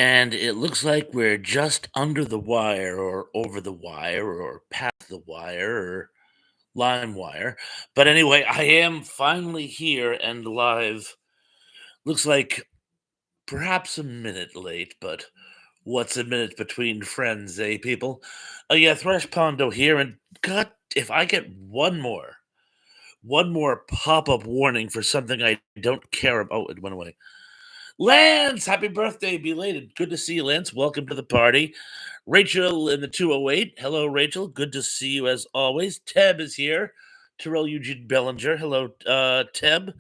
And it looks like we're just under the wire or over the wire or past the wire or lime wire. But anyway, I am finally here and live. Looks like perhaps a minute late, but what's a minute between friends, eh, people? Yeah, Thresh Pondo here, and God, if I get one more pop-up warning for something I don't care about, it went away. Lance, happy birthday, belated. Good to see you, Lance. Welcome to the party. Rachel in the 208. Hello, Rachel. Good to see you as always. Teb is here. Terrell Eugene Bellinger. Hello, Teb.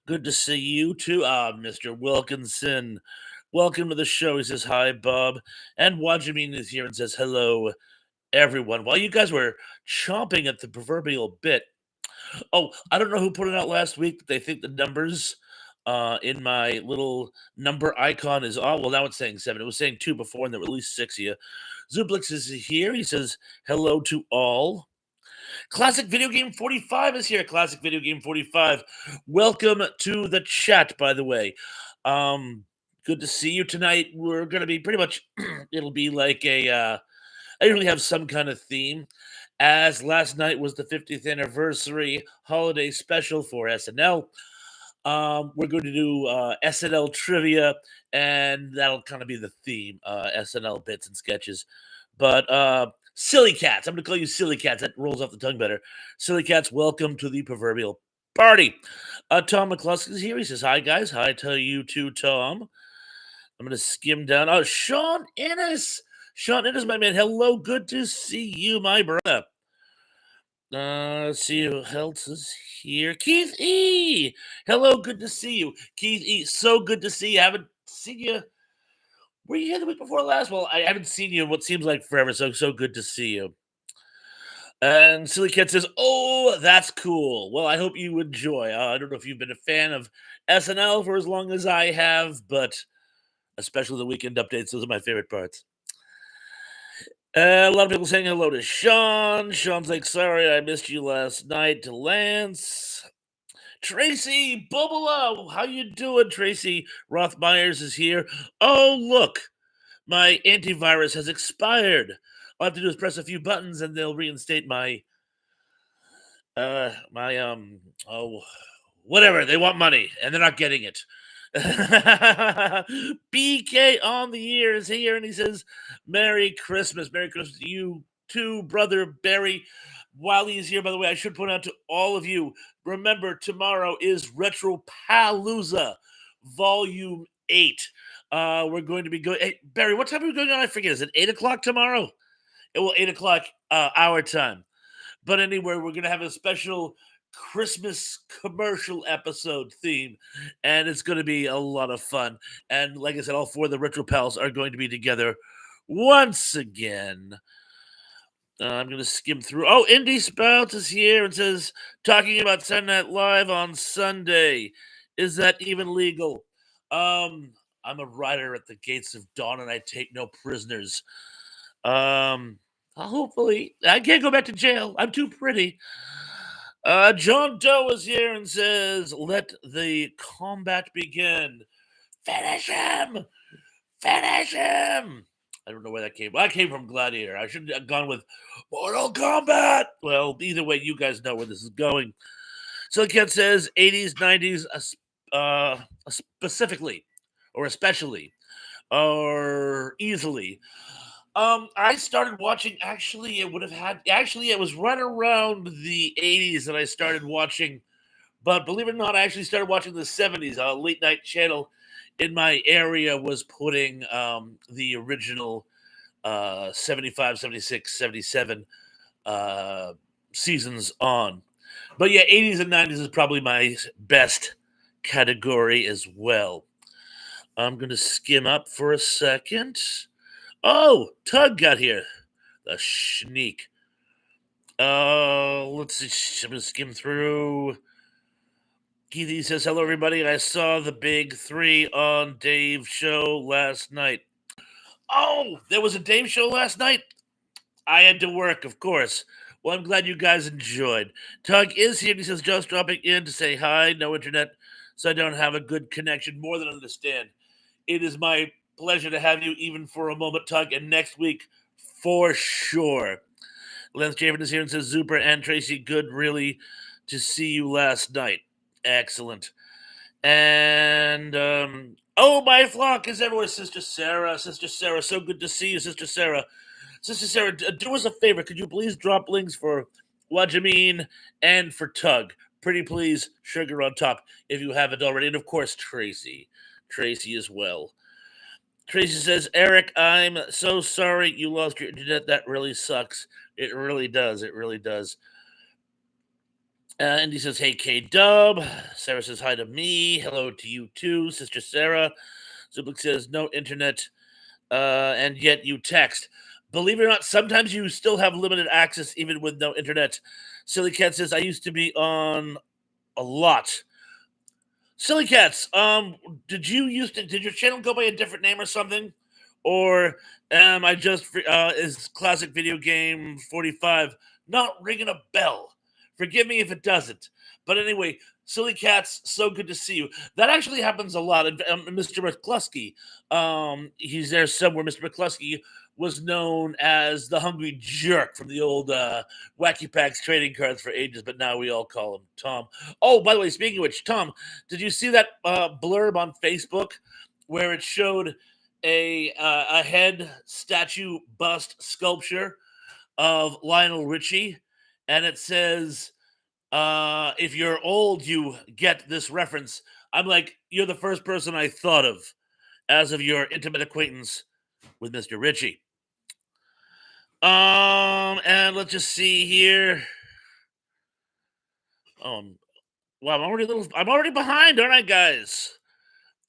Good to see you too. Mr. Wilkinson. Welcome to the show. He says hi, Bob. And Wajamin is here and says hello, everyone. While you guys were chomping at the proverbial bit, oh, I don't know who put it out last week that they think the numbers in my little number icon is well, now it's saying 7. It was saying 2 before, and there were at least 6 of you. Zublix is here. He says hello to all. Classic Video Game 45 is here. Classic Video Game 45. Welcome to the chat, by the way. Good to see you tonight. We're going to be pretty much, it'll be like I usually have some kind of theme, as last night was the 50th anniversary holiday special for SNL. We're going to do SNL trivia, and that'll kind of be the theme, SNL bits and sketches. But Silly Cats, I'm going to call you Silly Cats. That rolls off the tongue better. Silly Cats, welcome to the proverbial party. Tom McCluskey is here. He says, hi, guys. Hi to you too, Tom. I'm going to skim down. Oh, Sean Ennis. Sean Ennis, my man. Hello. Good to see you, my brother. Let's see who else is here. Keith E. Hello, good to see you. Keith E. So good to see you. I haven't seen you. Were you here the week before last? Well, I haven't seen you in what seems like forever, so good to see you. And Silly Cat says, "Oh, that's cool. Well, I hope you enjoy. I don't know if you've been a fan of SNL for as long as I have, but especially the weekend updates, those are my favorite parts." A lot of people saying hello to Sean. Sean's like, sorry, I missed you last night. To Lance. Tracy Bubala, how you doing, Tracy? Rothmeyers is here. Oh, look, my antivirus has expired. All I have to do is press a few buttons and they'll reinstate my oh whatever. They want money and they're not getting it. BK on the ear is here and he says, Merry Christmas. Merry Christmas to you too, brother Barry. While he's here, by the way, I should point out to all of you, remember tomorrow is Retro Palooza Volume 8. We're going to be going. Hey, Barry, what time are we going on? I forget. Is it 8 o'clock tomorrow? It will 8 o'clock our time. But anyway, we're going to have a special Christmas commercial episode theme, and it's going to be a lot of fun. And like I said, all 4 of the Retro Pals are going to be together once again. I'm going to skim through. Oh, Indy Spouts is here and says, talking about Saturday Night Live on Sunday. Is that even legal? I'm a rider at the gates of dawn and I take no prisoners. Hopefully, I can't go back to jail. I'm too pretty. John Doe is here and says, let the combat begin. Finish him! Finish him! I don't know where that came. Well, that came from Gladiator. I should have gone with Mortal Kombat. Well, either way, you guys know where this is going. So Ken says 80s, 90s, specifically, or especially, or easily. I started watching. Actually, it would have had. Actually, it was right around the 80s that I started watching. But believe it or not, I actually started watching the 70s. A late night channel in my area was putting the original 75, 76, 77 seasons on. But yeah, 80s and 90s is probably my best category as well. I'm going to skim up for a second. Oh, Tug got here. The sneak. Let's see. I'm going to skim through. Keithy says, hello, everybody. I saw the big 3 on Dave's show last night. Oh, there was a Dave show last night? I had to work, of course. Well, I'm glad you guys enjoyed. Tug is here. He says, just dropping in to say hi. No internet, so I don't have a good connection. More than understand. It is my pleasure to have you even for a moment, Tug, and next week for sure. Lance Javen is here and says, Zuper and Tracy, good really to see you last night. Excellent. And oh, my flock is everywhere. Sister Sarah, so good to see you, Sister Sarah. Sister Sarah, do us a favor. Could you please drop links for Wajameen and for Tug? Pretty please, sugar on top if you haven't already. And of course, Tracy as well. Tracy says, Eric, I'm so sorry you lost your internet. That really sucks. It really does. It really does. Indy says, hey, K-Dub. Sarah says, hi to me. Hello to you too, Sister Sarah. Zublik says, no internet, and yet you text. Believe it or not, sometimes you still have limited access even with no internet. Silly Cat says, I used to be on a lot. Silly Cats, did your channel go by a different name or something? Or am I just, is Classic Video Game 45 not ringing a bell? Forgive me if it doesn't. But anyway, Silly Cats, so good to see you. That actually happens a lot. And Mr. McCluskey, he's there somewhere. Mr. McCluskey was known as the Hungry Jerk from the old Wacky Packs trading cards for ages, but now we all call him Tom. Oh, by the way, speaking of which, Tom, did you see that blurb on Facebook where it showed a head statue bust sculpture of Lionel Richie, and it says, if you're old, you get this reference. I'm like, you're the first person I thought of as of your intimate acquaintance with Mr. Richie. And let's just see here. Wow, I'm already behind, aren't I, guys?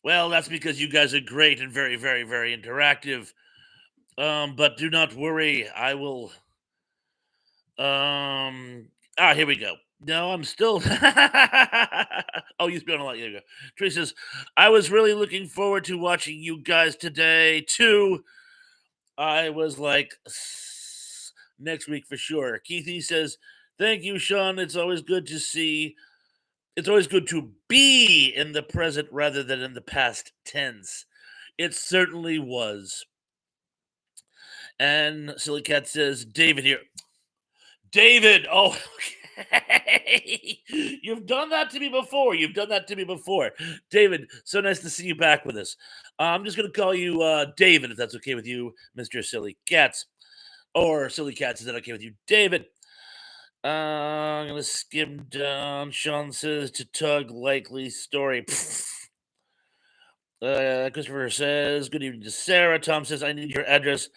Well, that's because you guys are great and very, very, very interactive. But do not worry, I will. Here we go. No, I'm still. Oh, you spent a lot. There you go. Trace says, I was really looking forward to watching you guys today, too. I was like, next week for sure. Keithy says, thank you, Sean. It's always good to be in the present rather than in the past tense. It certainly was. And Silly Cat says, David here. David, oh, okay. You've done that to me before. David, so nice to see you back with us. I'm just going to call you David, if that's okay with you, Mr. Silly Cats. Or Silly Cats, is that okay with you, David? I'm going to skim down. Sean says to Tug, likely story. Christopher says, good evening to Sarah. Tom says, I need your address.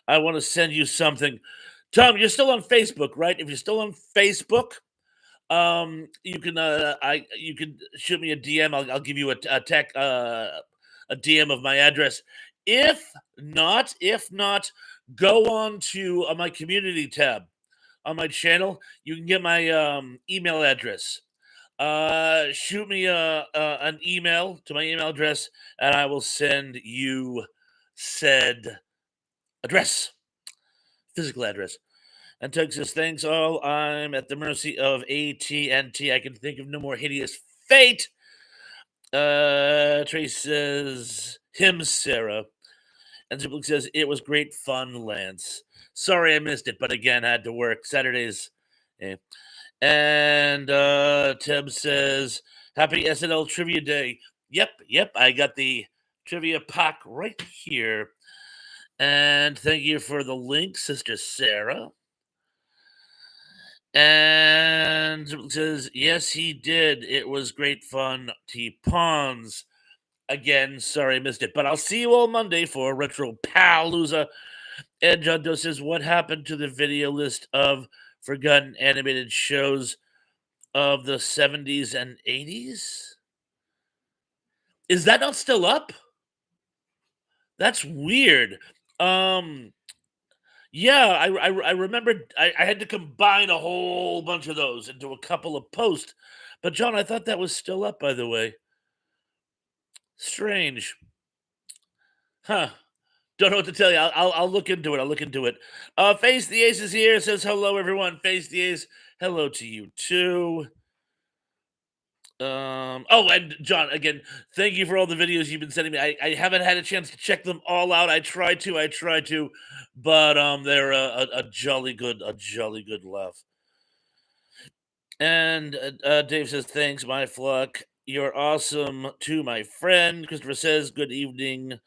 I want to send you something. Tom, you're still on Facebook, right? If you're still on Facebook, you can shoot me a DM. I'll give you a DM of my address. If not, go on to my community tab on my channel. You can get my email address. Shoot me an email to my email address, and I will send you said address, physical address. And Tug says, thanks all. I'm at the mercy of AT&T. I can think of no more hideous fate. Trace says, him, Sarah. And Ziplik says, it was great fun, Lance. Sorry I missed it, but again, I had to work. Saturdays. Eh. And Teb says, happy SNL Trivia Day. Yep, I got the trivia pack right here. And thank you for the link, Sister Sarah. And it says, yes, he did. It was great fun. T Pawns. Again, sorry I missed it, but I'll see you all Monday for Retro Palooza. And John Doe says, what happened to the video list of forgotten animated shows of the 70s and 80s? Is that not still up? That's weird. Yeah, I remembered I had to combine a whole bunch of those into a couple of posts. But John, I thought that was still up, by the way. Strange. Huh. Don't know what to tell you. I'll look into it. Face the Ace is here. Says hello, everyone. Face the Ace. Hello to you too. Oh, and John, again, thank you for all the videos you've been sending me. I haven't had a chance to check them all out. I try to, but they're a jolly good laugh. And Dave says, "Thanks, my Fluck. You're awesome." To my friend Christopher says, "Good evening."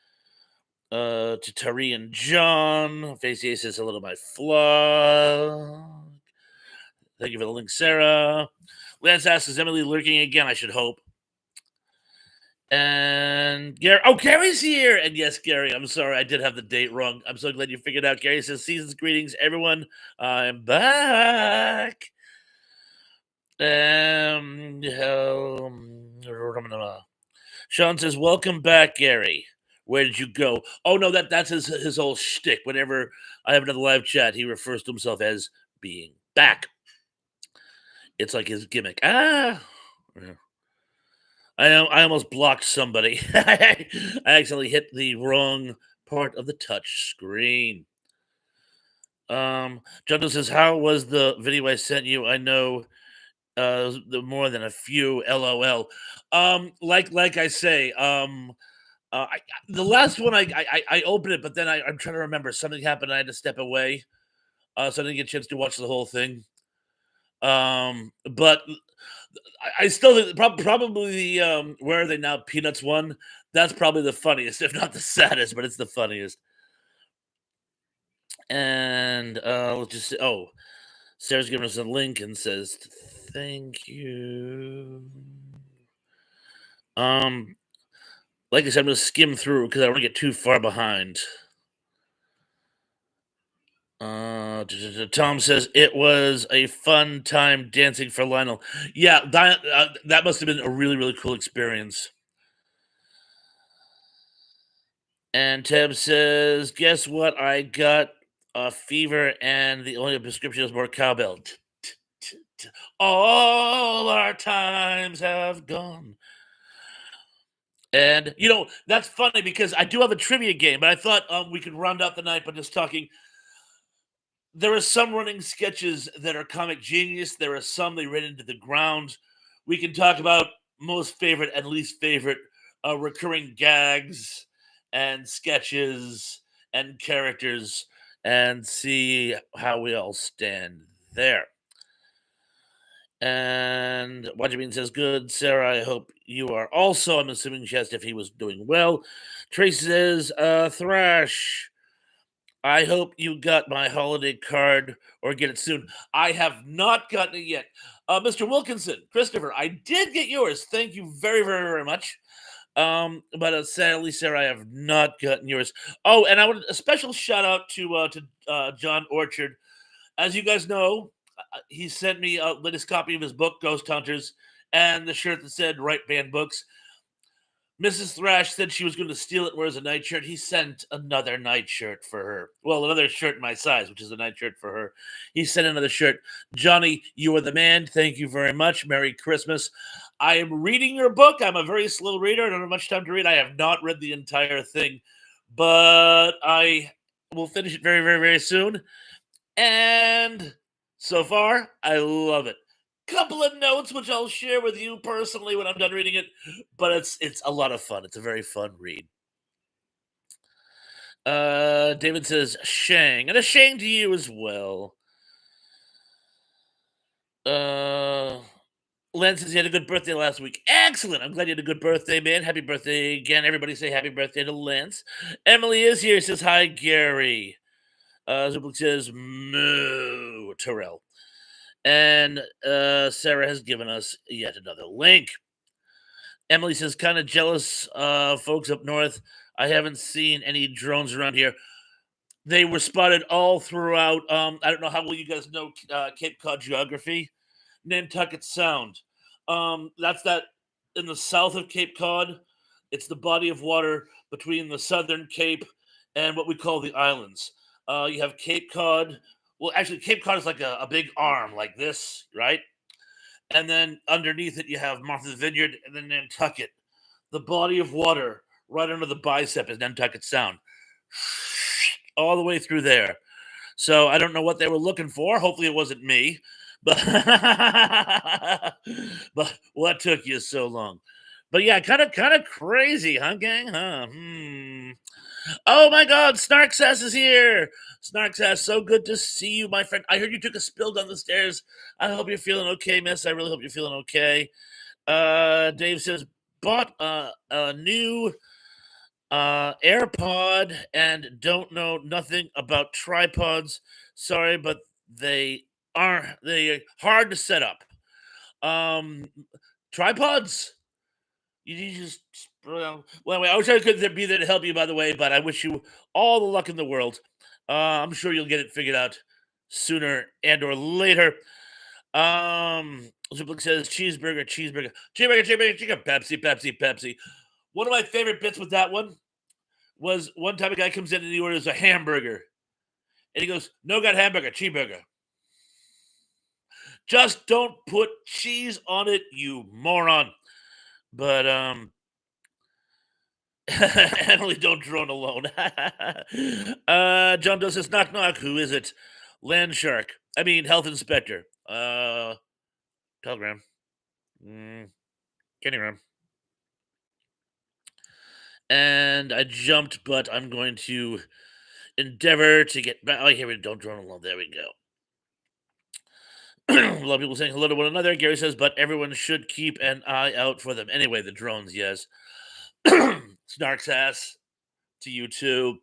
To Tari and John, Facey says, "Hello to my Fluck." Thank you for the link, Sarah. Lance asks, "Is Emily lurking again?" I should hope. And Gary, oh, Gary's here. And yes, Gary, I'm sorry, I did have the date wrong. I'm so glad you figured out. Gary says, "Season's greetings, everyone. I'm back." Sean says, "Welcome back, Gary. Where did you go?" Oh no, that's his whole shtick. Whenever I have another live chat, he refers to himself as being back. It's like his gimmick. Yeah. I almost blocked somebody. I accidentally hit the wrong part of the touch screen. John says, "How was the video I sent you? I know the more than a few. LOL." Like I say, the last one I opened it, but then I'm trying to remember something happened. I had to step away, so I didn't get a chance to watch the whole thing. But I still think probably the where are they now? Peanuts one. That's probably the funniest, if not the saddest, but it's the funniest. And let's just say, oh, Sarah's giving us a link and says, "Thank you." Um, like I said, I'm gonna skim through because I don't want to get too far behind. Tom says it was a fun time dancing for Lionel. Yeah, that must have been a really cool experience. And Tab says, "Guess what? I got a fever, and the only prescription is more cowbell. All our times have gone." And that's funny because I do have a trivia game, but I thought we could round out the night by just talking. There are some running sketches that are comic genius. There are some they ran into the ground. We can talk about most favorite and least favorite recurring gags and sketches and characters and see how we all stand there. And Benjamin says, "Good, Sarah. I hope you are also." I'm assuming she asked if he was doing well. Tracy says, "Thrash. I hope you got my holiday card or get it soon." I have not gotten it yet. Mr. Wilkinson, Christopher, I did get yours. Thank you very much. But sadly, Sarah, I have not gotten yours. Oh, and I want a special shout out to John Orchard. As you guys know, he sent me a latest copy of his book, Ghost Hunters, and the shirt that said "Right Band Books." Mrs. Thrash said she was going to steal it and wears a nightshirt. He sent another nightshirt for her. Well, another shirt my size, which is a nightshirt for her. He sent another shirt. Johnny, you are the man. Thank you very much. Merry Christmas. I am reading your book. I'm a very slow reader. I don't have much time to read. I have not read the entire thing, but I will finish it very soon. And so far, I love it. Couple of notes which I'll share with you personally when I'm done reading it, but it's a lot of fun. It's a very fun read. David says Shang, and a Shang to you as well. Uh Len says you had a good birthday last week. Excellent. I'm glad you had a good birthday, man. Happy birthday again. Everybody say happy birthday to Lance. Emily is here. Says hi, Gary. Zublik says moo, Terrell. And Sarah has given us yet another link. Emily says, kind of jealous, folks up north. I haven't seen any drones around here. They were spotted all throughout. I don't know how well you guys know Cape Cod geography. Nantucket Sound. That's that in the south of Cape Cod. It's the body of water between the southern Cape and what we call the islands. You have Cape Cod. Well, actually, Cape Cod is like a big arm, like this, right? And then underneath it, you have Martha's Vineyard and then Nantucket. The body of water right under the bicep is Nantucket Sound, all the way through there. So I don't know what they were looking for. Hopefully, it wasn't me. But but what took you so long? But yeah, kind of crazy, huh, gang? Huh? Oh my God, Snark Sass is here. Snark Sass, so good to see you, my friend. I heard you took a spill down the stairs. I hope you're feeling okay, miss. I really hope you're feeling okay. Dave says bought a new AirPod and don't know nothing about tripods. Sorry, but they are hard to set up. Um, tripods. You just well, anyway, I wish I could be there to help you. By the way, but I wish you all the luck in the world. I'm sure you'll get it figured out sooner and or later. Zublik says cheeseburger, cheeseburger, cheeseburger, cheeseburger, chicken, Pepsi, Pepsi, Pepsi. One of my favorite bits with that one was one time a guy comes in and he orders a hamburger. And he goes, no got hamburger, cheeseburger. Just don't put cheese on it, you moron. But Emily, don't drone alone. John Doe says, knock knock, who is it? Land shark. I mean health inspector. Telegram. Mm, Kennygram. And I jumped, but I'm going to endeavor to get back. Oh, here we don't drone alone. There we go. A lot of people saying hello to one another. Gary says, but everyone should keep an eye out for them. Anyway, the drones, yes. Snark's ass to you too.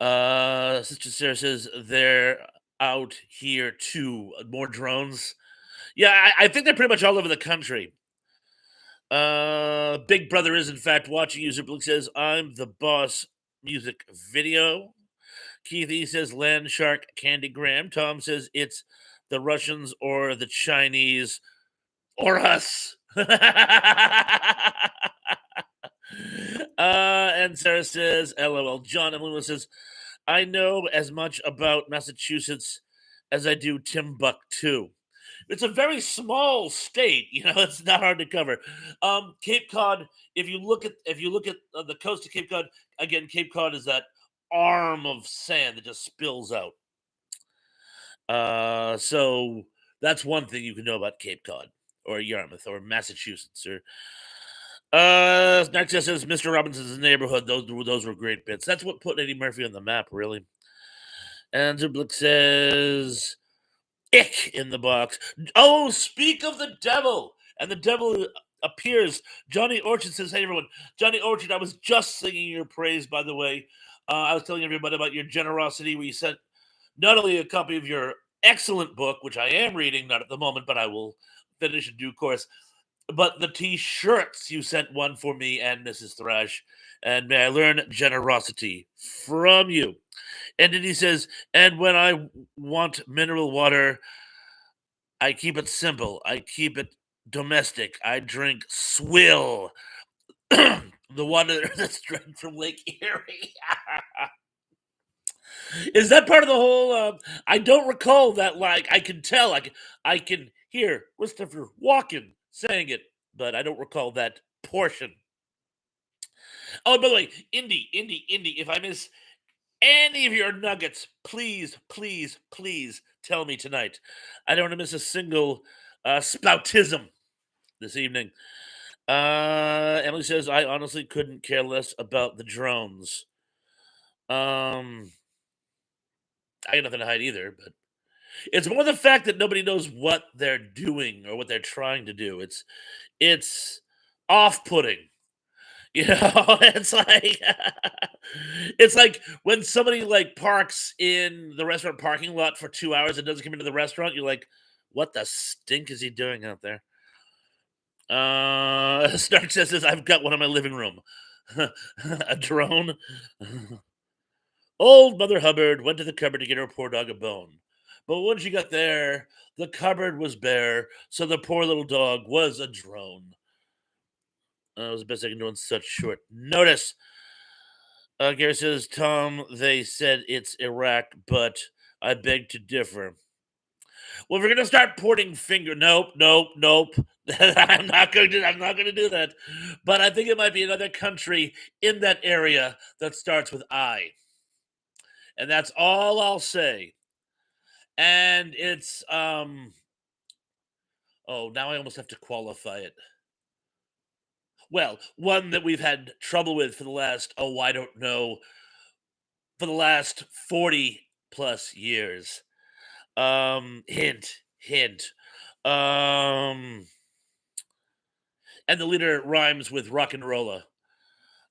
Sister Sarah says they're out here too. More drones. Yeah, I think they're pretty much all over the country. Big Brother is in fact watching. User Blue says, I'm the boss music video. Keith E says Land Shark Candy Graham. Tom says it's the Russians or the Chinese or us. And Sarah says, LOL. John and Luna says, I know as much about Massachusetts as I do Timbuktu. It's a very small state, it's not hard to cover. Cape Cod, if you look at the coast of Cape Cod, again, Cape Cod is that arm of sand that just spills out. So that's one thing you can know about Cape Cod or Yarmouth or Massachusetts or next says Mr. Robinson's neighborhood. Those were great bits. That's what put Eddie Murphy on the map, really. And Zublik says ick in the box. Oh, speak of the devil. And the devil appears. Johnny Orchard says, hey everyone. Johnny Orchard, I was just singing your praise, by the way. I was telling everybody about your generosity where you sent not only a copy of your excellent book, which I am reading, not at the moment, but I will finish in due course, but the t-shirts. You sent one for me and Mrs. Thrash. And may I learn generosity from you. And then he says, and when I want mineral water, I keep it simple. I keep it domestic. I drink swill. The water that's drank from Lake Erie. Is that part of the whole? I don't recall that. Like I can tell, I can hear Christopher Walken saying it, but I don't recall that portion. Oh, by the way, Indy. If I miss any of your nuggets, please, please, please tell me tonight. I don't want to miss a single spoutism this evening. Emily says, I honestly couldn't care less about the drones. I got nothing to hide either, but it's more the fact that nobody knows what they're doing or what they're trying to do. It's off-putting. It's like it's like when somebody like parks in the restaurant parking lot for 2 hours and doesn't come into the restaurant, you're like, what the stink is he doing out there? Stark says this, I've got one in my living room. A drone. Old Mother Hubbard went to the cupboard to get her poor dog a bone. But when she got there, the cupboard was bare, so the poor little dog was a drone. That was the best I can do on such short notice. Gary says, Tom, they said it's Iraq, but I beg to differ. Well, if we're gonna start pointing finger, nope. I'm not gonna do that. But I think it might be another country in that area that starts with I. And that's all I'll say. And it's oh, now I almost have to qualify it. Well, one that we've had trouble with for the last, oh, I don't know, for the last 40 plus years. Hint. Um, and the leader rhymes with rock and rolla.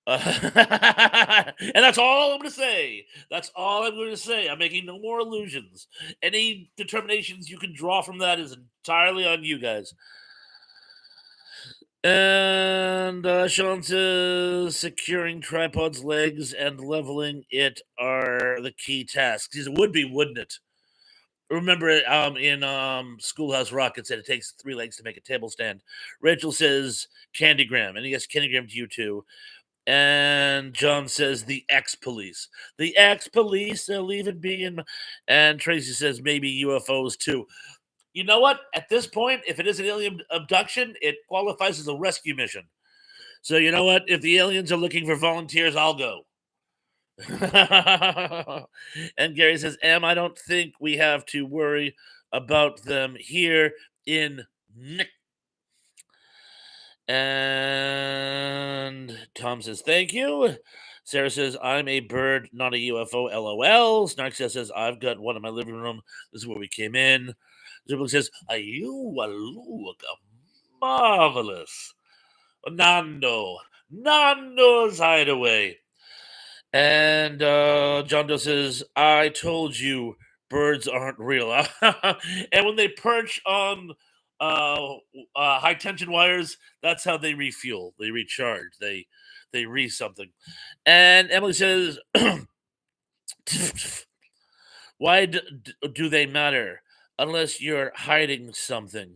And that's all I'm going to say. That's all I'm going to say. I'm making no more illusions. Any determinations you can draw from that is entirely on you guys. And Sean says securing tripod's legs and leveling it are the key tasks. He said, would be, wouldn't it? Remember in Schoolhouse Rock, it said it takes 3 legs to make a table stand. Rachel says Candygram, and yes, Candygram to you too. And John says the ex-police. The ex-police, they'll even be in. And Tracy says maybe UFOs too. You know what? At this point, if it is an alien abduction, it qualifies as a rescue mission. So you know what? If the aliens are looking for volunteers, I'll go. And Gary says, Em, I don't think we have to worry about them here in Nick. And Tom says, thank you. Sarah says, I'm a bird, not a UFO, LOL. Snark says, I've got one in my living room. This is where we came in. Zubik says, you look marvelous. Nando's hideaway. And John Doe says, I told you birds aren't real. And when they perch on high tension wires, that's how they refuel. They recharge. They re something. And Emily says, why do they matter unless you're hiding something?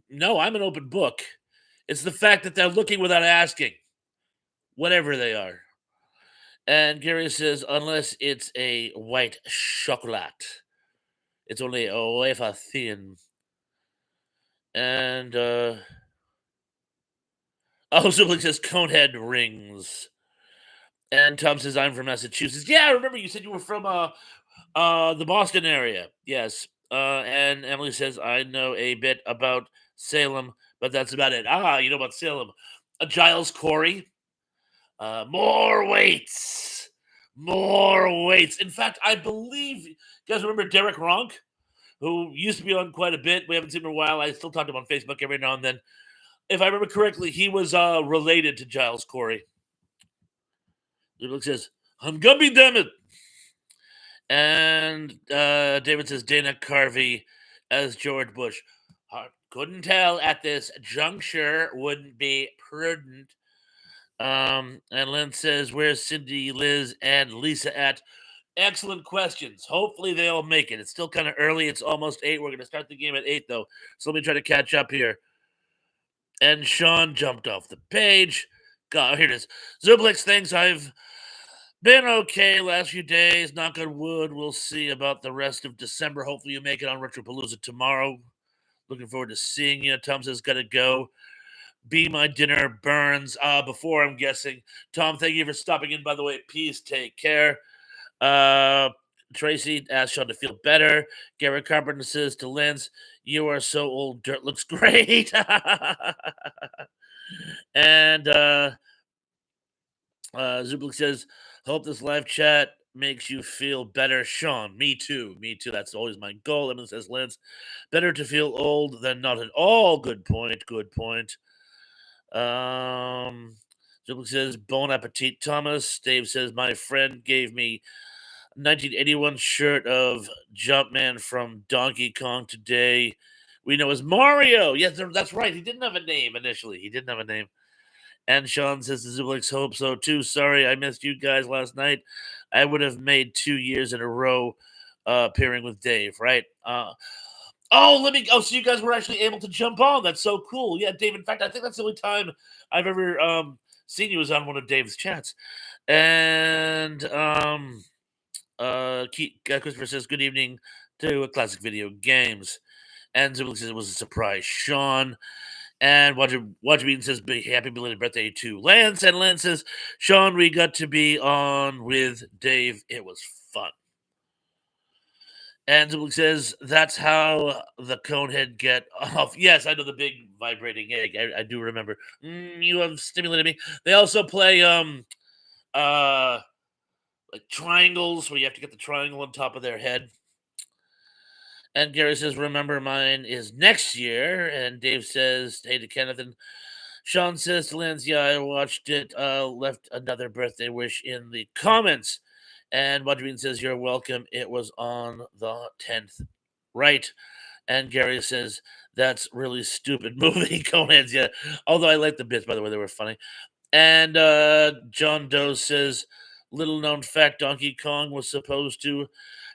No, I'm an open book. It's the fact that they're looking without asking, whatever they are. And Gary says, unless it's a white chocolate, it's only a wafer thin. And Zublik says, Conehead rings. And Tom says, I'm from Massachusetts. Yeah, I remember you said you were from the Boston area. Yes. And Emily says, I know a bit about Salem, but that's about it. You know about Salem. Giles Corey. More weights. More weights. In fact, I believe you guys remember Derek Ronk, who used to be on quite a bit. We haven't seen him in a while. I still talk to him on Facebook every now and then. If I remember correctly, he was related to Giles Corey. It says, I'm Gumby, damn it. And David says, Dana Carvey as George Bush. Couldn't tell at this juncture, wouldn't be prudent. And Lynn says, where's Cindy, Liz, and Lisa at? Excellent questions. Hopefully they'll make it. It's still kind of early. It's almost 8. We're going to start the game at 8, though. So let me try to catch up here. And Sean jumped off the page. God, here it is. Zublix thinks I've been okay last few days. Knock on wood. We'll see about the rest of December. Hopefully you make it on Retropalooza tomorrow. Looking forward to seeing you. Tom says, gotta go. Be my dinner burns. Before I'm guessing. Tom, thank you for stopping in, by the way. Peace. Take care. Tracy asked Sean to feel better. Garrett Carpenter says to Lance, you are so old, dirt looks great. And Zublik says, hope this live chat makes you feel better. Sean, me too. Me too. That's always my goal. Emily says, Lance, better to feel old than not at all. Good point. Good point. Zublik says, bon appetit, Thomas. Dave says, my friend gave me 1981 shirt of Jumpman from Donkey Kong today. We know as Mario. Yes, that's right. He didn't have a name initially. He didn't have a name. And Sean says the Zublix hope so too. Sorry, I missed you guys last night. I would have made 2 years in a row appearing with Dave, right? So you guys were actually able to jump on. That's so cool. Yeah, Dave. In fact, I think that's the only time I've ever seen you was on one of Dave's chats. And Christopher says, good evening to Classic Video Games. And Zublix says it was a surprise. Sean. And Watcher Beaton says, happy belated birthday to Lance. And Lance says, Sean, we got to be on with Dave. It was fun. And it says that's how the Conehead get off. Yes, I know the big vibrating egg. I do remember. You have stimulated me. They also play uh like triangles where you have to get the triangle on top of their head. And Gary says, "Remember, mine is next year." And Dave says, "Hey to Kenneth." And Sean says to Lance, "Yeah, I watched it. Left another birthday wish in the comments." And Wadreen says, "You're welcome. It was on the 10th, right?" And Gary says, "That's really stupid movie." Conan's, yeah. Although I like the bits, by the way, they were funny. And John Doe says, "Little known fact: Donkey Kong was supposed to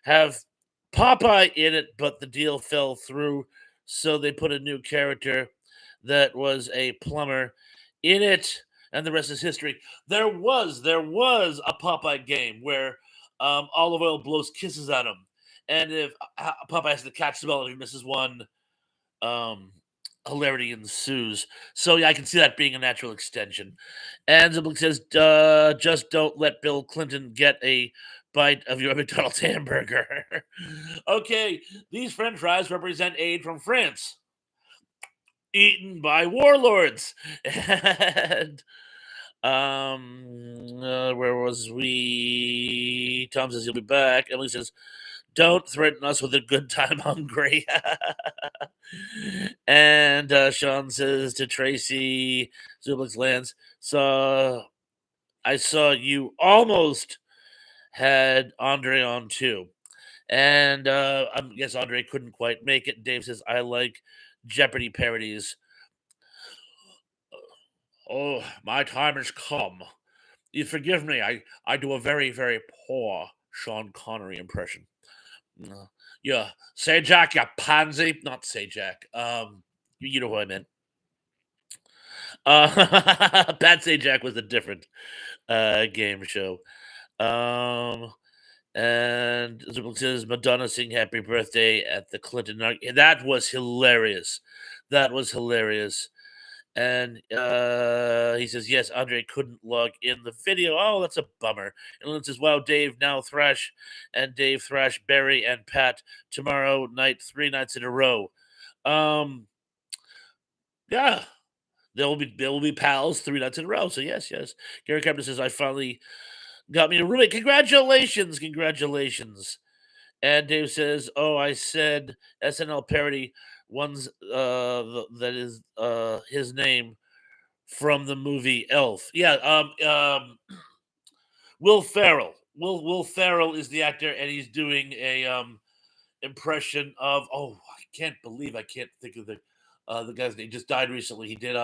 have Popeye in it, but the deal fell through, so they put a new character that was a plumber in it, and the rest is history." There was a Popeye game where Olive Oil blows kisses at him, and if Popeye has to catch the ball, and if he misses one, um, hilarity ensues. So yeah, I can see that being a natural extension. And Ziblik says, "Just don't let Bill Clinton get a bite of your McDonald's hamburger." Okay, these French fries represent aid from France, eaten by warlords. And where was we? Tom says he'll be back. Emily says, "Don't threaten us with a good time hungry." And Sean says to Tracy, Zublik's Lance, "So I saw you almost had Andre on too." And I guess Andre couldn't quite make it. Dave says, "I like Jeopardy parodies." Oh, my time has come. You forgive me. I do a very, very poor Sean Connery impression. Uh, yeah, say Jack, you pansy. Not say Jack. You know who I meant. Pat Sajak was a different game show. Um, and it says Madonna sing "Happy Birthday" at the Clinton. That was hilarious. That was hilarious. And he says, "Yes, Andre couldn't log in the video. Oh, that's a bummer." And Lynn says, "Wow, Dave, now Thrash and Dave, Thrash, Barry, and Pat tomorrow night, 3 nights in a row." Um, yeah, they'll be pals 3 nights in a row. So yes, yes. Gary Carpenter says, "I finally got me a roommate. Congratulations, congratulations." And Dave says, "Oh, I said SNL parody one's that is his name from the movie Elf." Yeah, Will Ferrell. Will Ferrell is the actor, and he's doing a impression of, oh, I can't believe I can't think of the guy's name. He just died recently. He did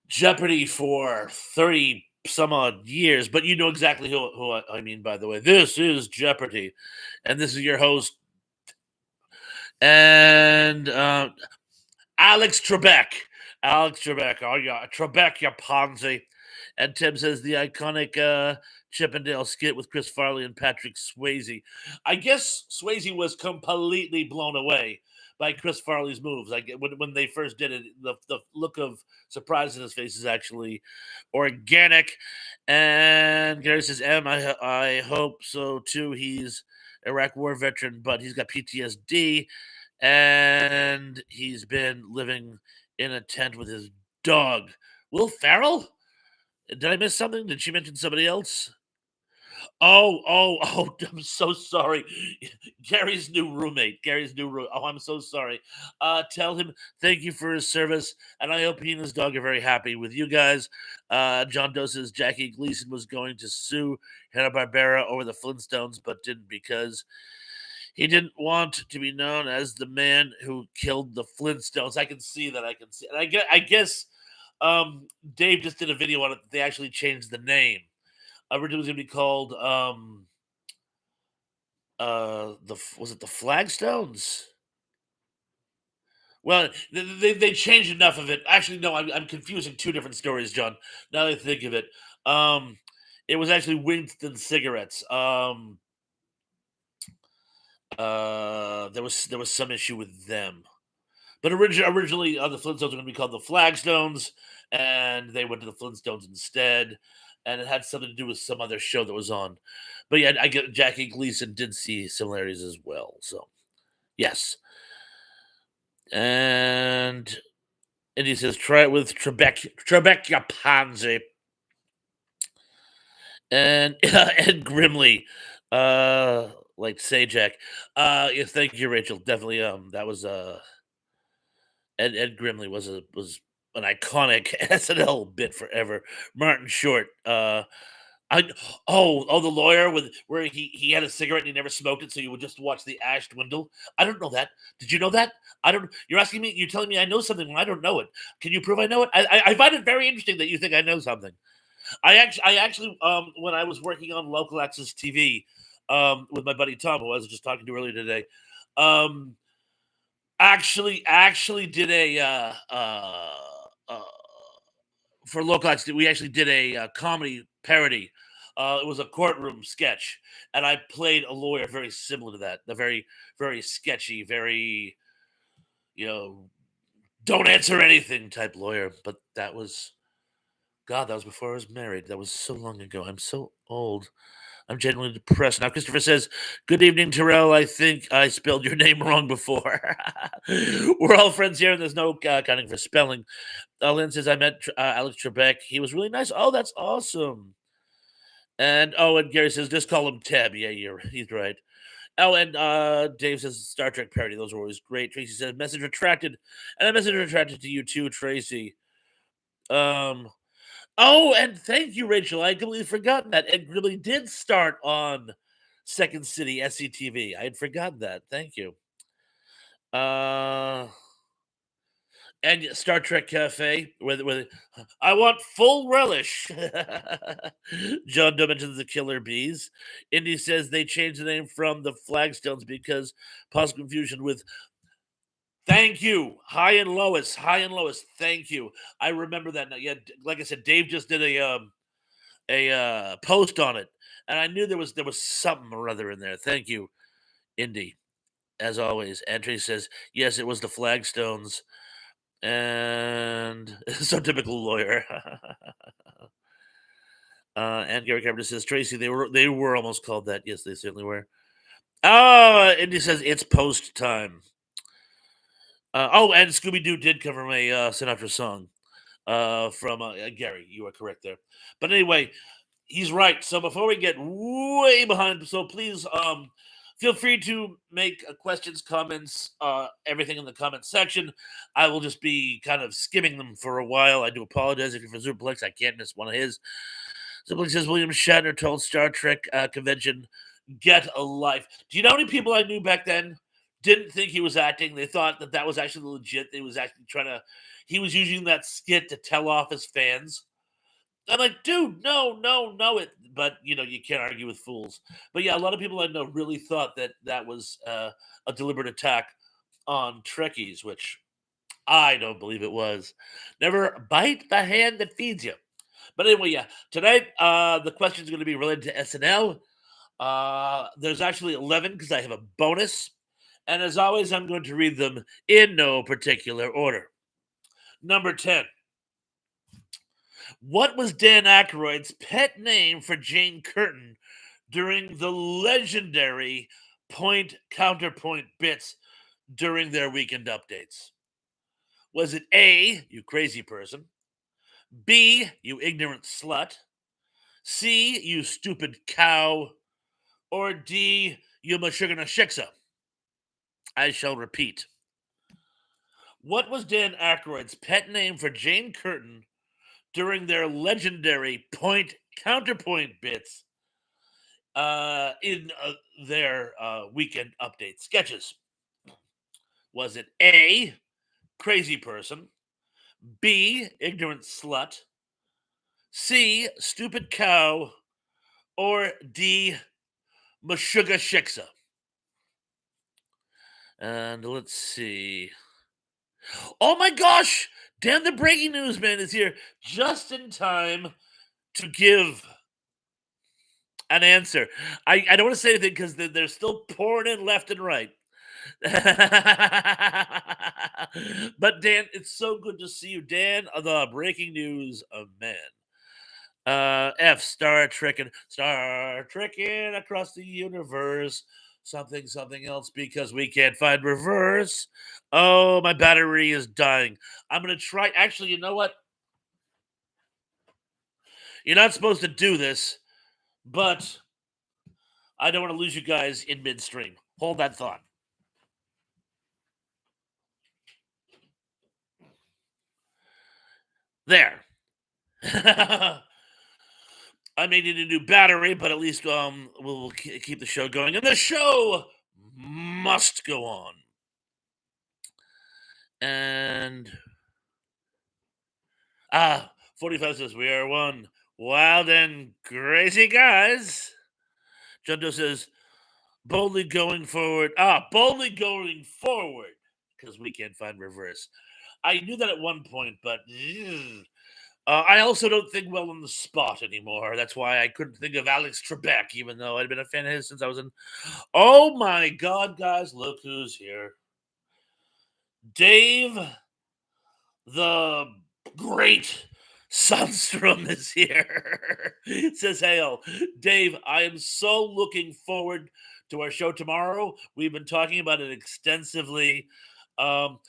Jeopardy for 30 some odd years, but you know exactly who I mean, by the way. This is Jeopardy, and this is your host, and Alex Trebek. Alex Trebek. Oh, yeah. Trebek, you Ponzi. And Tim says the iconic Chippendale skit with Chris Farley and Patrick Swayze. I guess Swayze was completely blown away by Chris Farley's moves. Like when they first did it, the look of surprise in his face is actually organic. And Gary says, I hope so too. He's Iraq War veteran, but he's got PTSD and he's been living in a tent with his dog. Will Farrell? Did I miss something? Did she mention somebody else? Oh, I'm so sorry. Gary's new roommate. Gary's new room. Oh, I'm so sorry. Tell him thank you for his service, and I hope he and his dog are very happy with you guys. John Doe says Jackie Gleason was going to sue Hanna-Barbera over the Flintstones, but didn't because he didn't want to be known as the man who killed the Flintstones. I can see that. I can see. And I guess Dave just did a video on it. They actually changed the name. Originally, it was going to be called was it the Flagstones? Well, they changed enough of it. Actually, no, I'm confusing two different stories, John. Now that I think of it, um, it was actually Winston cigarettes. There was some issue with them. But originally, the Flintstones were going to be called the Flagstones, and they went to the Flintstones instead, and it had something to do with some other show that was on. But yeah, I get Jackie Gleason did see similarities as well. So yes, and he says try it with Trebek Pansy and Ed Grimley, uh, like Sajak. Yes, thank you, Rachel. Definitely, that was Ed Grimley was an iconic SNL bit forever. Martin Short, I the lawyer with where he had a cigarette and he never smoked it, so you would just watch the ash dwindle. I don't know that. Did you know that? I don't. You're asking me. You're telling me I know something when I don't know it. Can you prove I know it? I find it very interesting that you think I know something. I actually when I was working on local access TV with my buddy Tom, who I was just talking to earlier today, um actually did a uh, for local access. We actually did a comedy parody. It was a courtroom sketch, and I played a lawyer very similar to that. The very sketchy, very you know don't answer anything type lawyer. But that was God. That was before I was married. That was so long ago. I'm so old. I'm genuinely depressed. Now, Christopher says, "Good evening, Terrell. I think I spelled your name wrong before. We're all friends here, and there's no accounting for spelling." Lynn says, "I met Alex Trebek. He was really nice." Oh, that's awesome. And Gary says, "Just call him Tab." Yeah, he's right. Oh, and Dave says, "Star Trek parody. Those were always great." Tracy says, "Message retracted," and a message retracted to you too, Tracy. Um, Oh, and thank you, Rachel. I completely forgotten that. It really did start on Second City SCTV. I had forgotten that. Thank you. Uh, and Star Trek Cafe, with I want full relish. John Doe mentions the Killer Bees. Indy says they changed the name from the Flagstones because possible confusion with. Thank you, High and Lois. High and Lois. Thank you. I remember that now. Yeah, like I said, Dave just did a post on it, and I knew there was something or other in there. Thank you, Indy, as always. Entry says yes, it was the Flagstones, and so typical lawyer. And Gary Carpenter says Tracy, they were almost called that. Yes, they certainly were. Indy says it's post time. And Scooby Doo did cover my Sinatra song from Gary. You are correct there. But anyway, he's right. So before we get way behind, so please feel free to make questions, comments, everything in the comment section. I will just be kind of skimming them for a while. I do apologize if you're from Superplex. I can't miss one of his. Superplex says William Shatner told Star Trek convention, "Get a life." Do you know how many people I knew back then didn't think he was acting? They thought that that was actually legit. They was actually trying to. He was using that skit to tell off his fans. I'm like, dude, no, no, no, it. But you can't argue with fools. But yeah, a lot of people I know really thought that that was a deliberate attack on Trekkies, which I don't believe it was. Never bite the hand that feeds you. But anyway, yeah, tonight the question is going to be related to SNL. There's actually 11 because I have a bonus, and as always, I'm going to read them in no particular order. Number 10. What was Dan Aykroyd's pet name for Jane Curtin during the legendary point counterpoint bits during their weekend updates? Was it A, you crazy person, B, you ignorant slut, C, you stupid cow, or D, you mashugana shiksa? I shall repeat. What was Dan Aykroyd's pet name for Jane Curtin during their legendary point counterpoint bits in their weekend update sketches? Was it A, crazy person, B, ignorant slut, C, stupid cow, or D, mashuga shiksa? And let's see. Oh my gosh! Dan the breaking news man is here just in time to give an answer. I don't want to say anything because they're still pouring in left and right. But Dan, it's so good to see you. Dan, the breaking news of man. F Star Trekking across the universe. Something else because we can't find reverse. Oh, my battery is dying. I'm gonna try. Actually, you know what? You're not supposed to do this, but I don't want to lose you guys in midstream. Hold that thought. There. I may need a new battery, but at least we'll keep the show going, and the show must go on. And 45 says we are one wild and crazy guys. Junto says boldly going forward. Boldly going forward because we can't find reverse. I knew that at one point, but I also don't think well on the spot anymore. That's why I couldn't think of Alex Trebek, even though I'd been a fan of his since I was in. Oh my God, guys, look who's here. Dave, the great Sunstrom is here. Says, "Hail, Dave, I am so looking forward to our show tomorrow. We've been talking about it extensively. Um,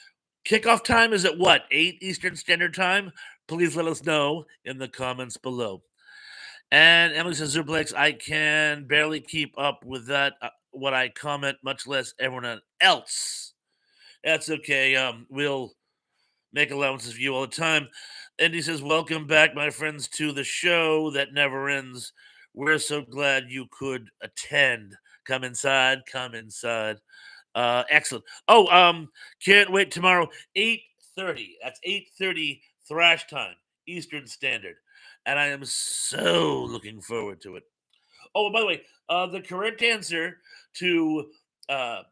Kickoff time is at what, 8 Eastern Standard Time? Please let us know in the comments below." And Emily says, Zuplex, I can barely keep up with that, what I comment, much less everyone else. That's okay. We'll make allowances for you all the time. And he says, welcome back, my friends, to the show that never ends. We're so glad you could attend. Come inside, come inside. Excellent. Oh, can't wait tomorrow, 8:30. That's 8:30 thrash time, Eastern Standard. And I am so looking forward to it. Oh, and by the way, the correct answer to uh,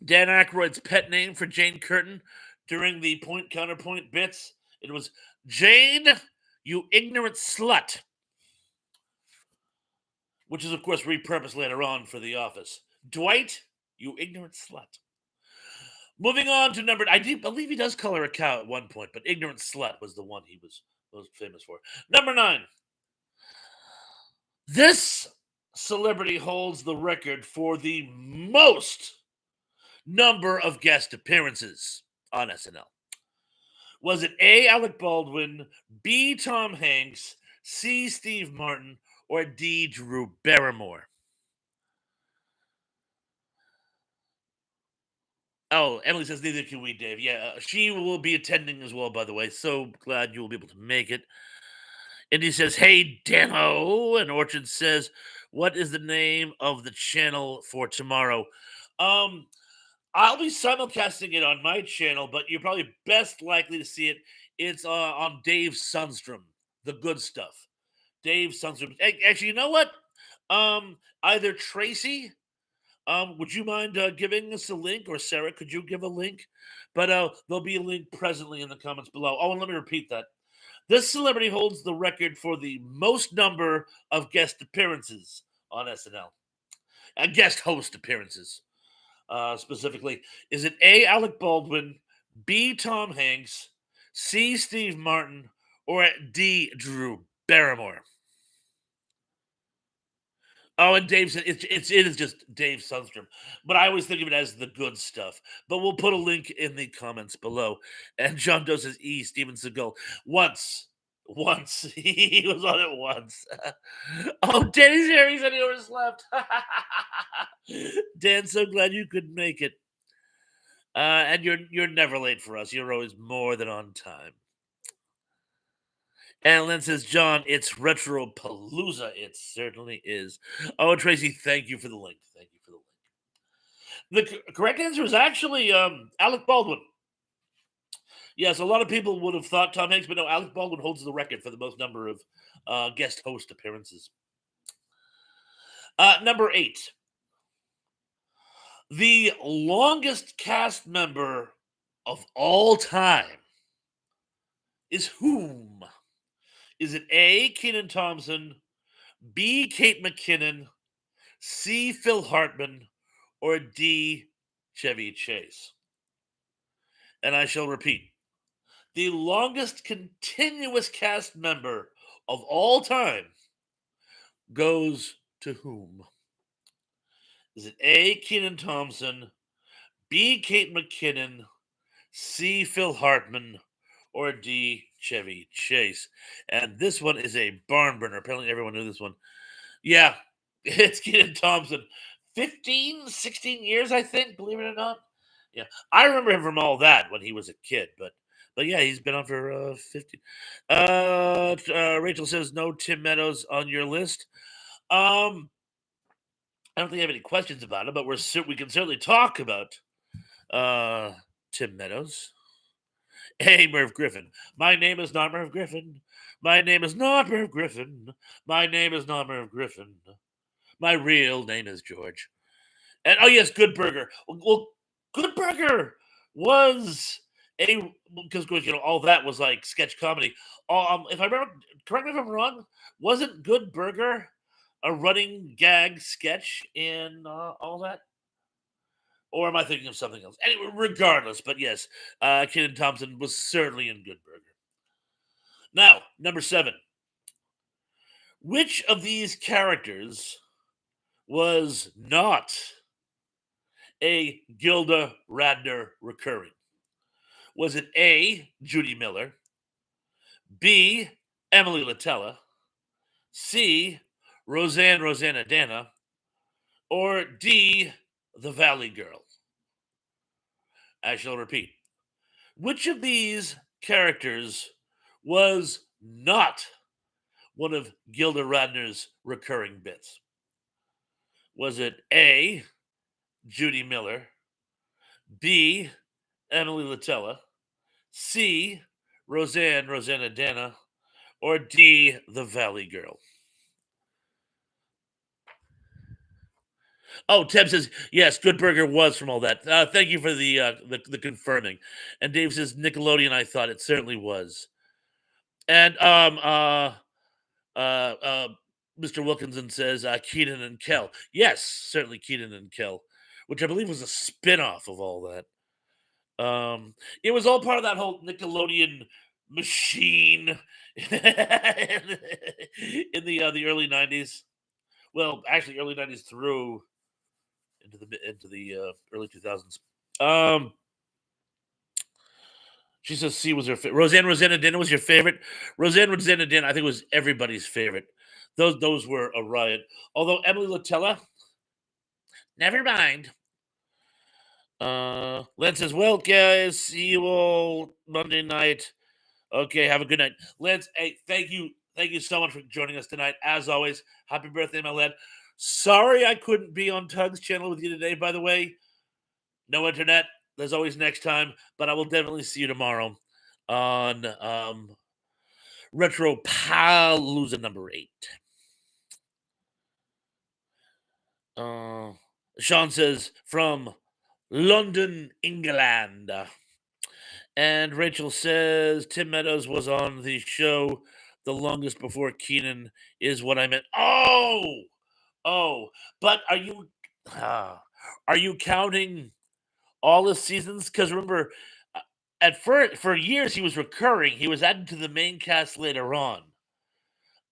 Dan Aykroyd's pet name for Jane Curtin during the point counterpoint bits, it was Jane, you ignorant slut, which is, of course, repurposed later on for The Office. Dwight, you ignorant slut. Moving on to number, I do believe he does color a cow at one point, but ignorant slut was the one he was most famous for. Number 9. This celebrity holds the record for the most number of guest appearances on SNL. Was it A. Alec Baldwin, B. Tom Hanks, C. Steve Martin, or D. Drew Barrymore? Oh, Emily says neither can we, Dave. Yeah, she will be attending as well, by the way. So glad you will be able to make it. And he says, hey, Dano. And Orchard says, what is the name of the channel for tomorrow? Um, I'll be simulcasting it on my channel, but you're probably best likely to see it. It's on Dave Sunstrom, the good stuff. Dave Sunstrom. Actually, you know what? Either Tracy, would you mind giving us a link, or Sarah, could you give a link? But there'll be a link presently in the comments below. Oh, and let me repeat that. This celebrity holds the record for the most number of guest appearances on SNL. Guest host appearances, specifically. Is it A. Alec Baldwin, B. Tom Hanks, C. Steve Martin, or D. Drew Barrymore? Oh, and Dave said it is just Dave Sunstrom, but I always think of it as the good stuff. But we'll put a link in the comments below. And John Doe says E. Steven Seagal once he was on it once. Oh, Danny's here. He's on yours left. Dan, so glad you could make it. And you're never late for us. You're always more than on time. And Lynn says, John, it's Retro Palooza. It certainly is. Oh, Tracy, thank you for the link. Thank you for the link. The correct answer is actually Alec Baldwin. Yes, a lot of people would have thought Tom Hanks, but no, Alec Baldwin holds the record for the most number of guest host appearances. Number 8. The longest cast member of all time is whom? Is it A. Kenan Thompson, B. Kate McKinnon, C. Phil Hartman, or D. Chevy Chase. And I shall repeat, the longest continuous cast member of all time goes to whom? Is it A. Keenan Thompson, B. Kate McKinnon, C. Phil Hartman, or D. Chevy Chase? And this one is a barn burner. Apparently, everyone knew this one. Yeah, it's Keenan Thompson. 15, 16 years, I think, believe it or not. Yeah, I remember him from all that when he was a kid, but yeah, he's been on for 50. Rachel says no Tim Meadows on your list. Um, I don't think I have any questions about it, but we can certainly talk about uh Tim Meadows. Hey, Merv Griffin. My name is not Merv Griffin. My name is not Merv Griffin. My name is not Merv Griffin. My real name is George. And oh yes, Good Burger. Well, Good Burger was a because all that was like sketch comedy. If I remember, correct me if I'm wrong. Wasn't Good Burger a running gag sketch in all that? Or am I thinking of something else? Anyway, regardless, but yes, Kenan Thompson was certainly in Good Burger. Now, number 7. Which of these characters was not a Gilda Radner recurring? Was it A. Judy Miller, B. Emily Latella, C. Rosanna Dana, or D. The Valley Girl? I shall repeat. Which of these characters was not one of Gilda Radner's recurring bits? Was it A. Judy Miller, B. Emily Latella, C. Rosanna Dana, or D. The Valley Girl? Oh, Teb says yes. Good Burger was from all that. Thank you for the confirming. And Dave says Nickelodeon. I thought it certainly was. And uh, uh, Mr. Wilkinson says Keenan and Kel. Yes, certainly Keenan and Kel, which I believe was a spin-off of all that. It was all part of that whole Nickelodeon machine in the early '90s. Well, actually, early '90s through into the early 2000s. Um, she says C was her favorite. Rosanna Dinner was your favorite. Rosanna Dinner, I think, was everybody's favorite. Those were a riot. Although Emily Latella, never mind. Len says, "Well, guys, see you all Monday night. Okay, have a good night, Lance. Hey, thank you so much for joining us tonight. As always, happy birthday, my lad. Sorry I couldn't be on Tug's channel with you today. By the way, no internet. There's always next time, but I will definitely see you tomorrow on Retro Palooza number 8. Uh, Sean says from London, England. And Rachel says Tim Meadows was on the show the longest before Keenan is what I meant. Oh, but are you counting all the seasons? Because remember, at first for years he was recurring. He was added to the main cast later on.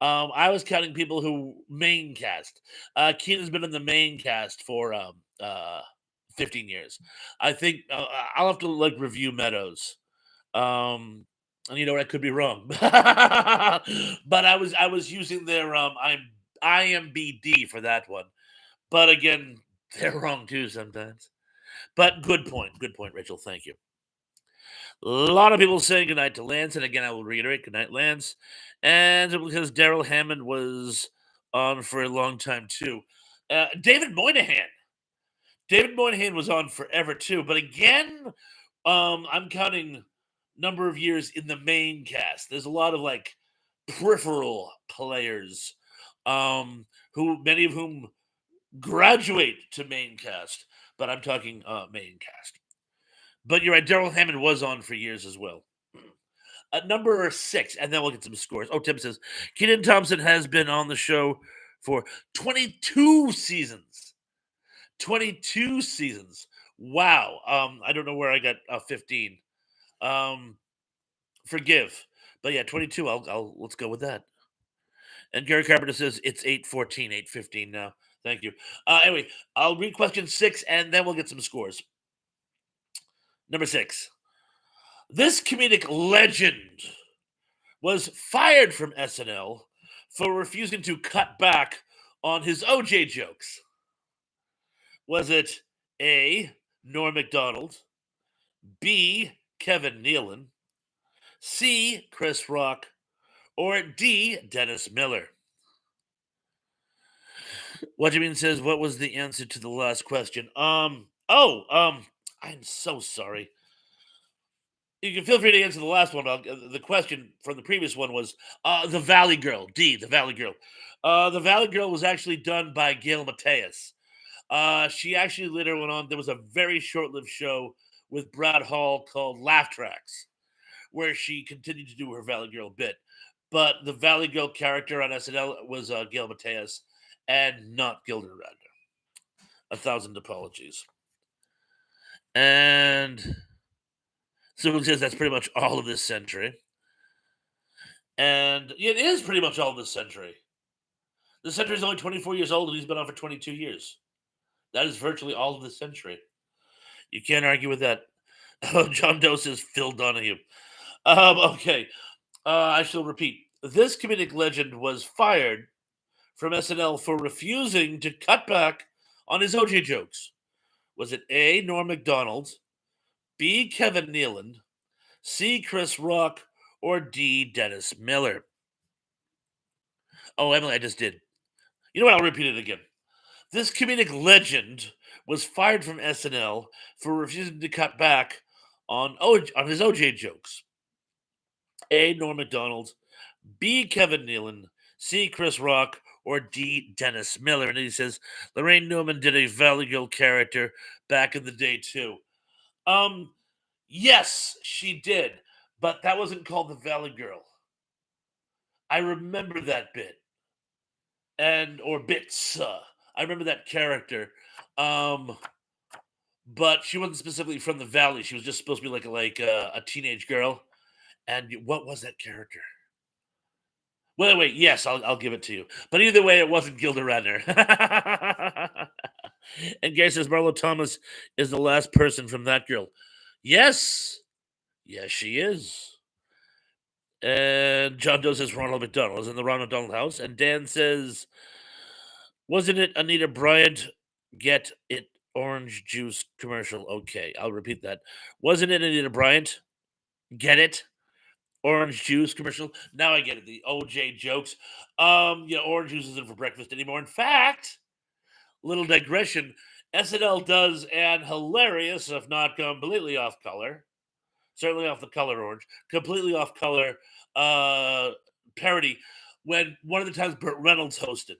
I was counting people who main cast. Keenan's been in the main cast for 15 years. I think I'll have to like review Meadows. And you know what? I could be wrong, but I was using their IMBD for that one. But again, they're wrong too sometimes. But good point, Rachel. Thank you. A lot of people saying goodnight to Lance, and again, I will reiterate goodnight, Lance. And because Daryl Hammond was on for a long time too. David Moynihan was on forever too, but again, I'm counting number of years in the main cast. There's a lot of like peripheral players, who many of whom graduate to main cast, but I'm talking main cast. But you're right, Daryl Hammond was on for years as well. At number 6, and then we'll get some scores. Oh, Tim says Kenan Thompson has been on the show for 22 seasons. 22 seasons. Wow. I don't know where I got 15. Um, Forgive. But yeah, 22. I'll let's go with that. And Gary Carpenter says it's 8:14, 8:15 now. Thank you. Anyway, I'll read question 6 and then we'll get some scores. Number 6. This comedic legend was fired from SNL for refusing to cut back on his OJ jokes. Was it A. Norm MacDonald, B. Kevin Nealon, C. Chris Rock, or D. Dennis Miller? What do you mean says what was the answer to the last question? I'm so sorry. You can feel free to answer the last one. The question from the previous one was the Valley Girl. D. The Valley Girl. The Valley Girl was actually done by Gail Mateus. She actually later went on. There was a very short-lived show with Brad Hall called Laugh Tracks, where she continued to do her Valley Girl bit. But the Valley Girl character on SNL was Gail Mateus and not Gilda Radner. A thousand apologies. And so it says that's pretty much all of this century. And it is pretty much all of this century. The century is only 24 years old and he's been on for 22 years. That is virtually all of this century. You can't argue with that. Oh, John Doe says Phil Donahue. Okay. I shall repeat. This comedic legend was fired from SNL for refusing to cut back on his OJ jokes. Was it A. Norm MacDonald, B. Kevin Nealon, C. Chris Rock, or D. Dennis Miller? Oh, Emily, I just did. You know what? I'll repeat it again. This comedic legend was fired from SNL for refusing to cut back on his OJ jokes. A. Norm MacDonald, B. Kevin Nealon, C. Chris Rock, or D. Dennis Miller. And he says Lorraine Newman did a Valley Girl character back in the day too. Um, yes, she did, but that wasn't called the Valley Girl. I remember that bit and or bits. I remember that character. Um, but she wasn't specifically from the Valley. She was just supposed to be a teenage girl. And what was that character? Wait. Yes, I'll give it to you. But either way, it wasn't Gilda Radner. And Gary says Marlo Thomas is the last person from that girl. Yes. Yes, she is. And John Doe says Ronald McDonald is in the Ronald McDonald house. And Dan says, wasn't it Anita Bryant get it orange juice commercial? Okay, I'll repeat that. Wasn't it Anita Bryant get it orange juice commercial? Now I get it. The OJ jokes. Yeah, orange juice isn't for breakfast anymore. In fact, little digression, SNL does an hilarious, if not completely off color, certainly off the color orange, completely off color uh parody when one of the times Burt Reynolds hosted.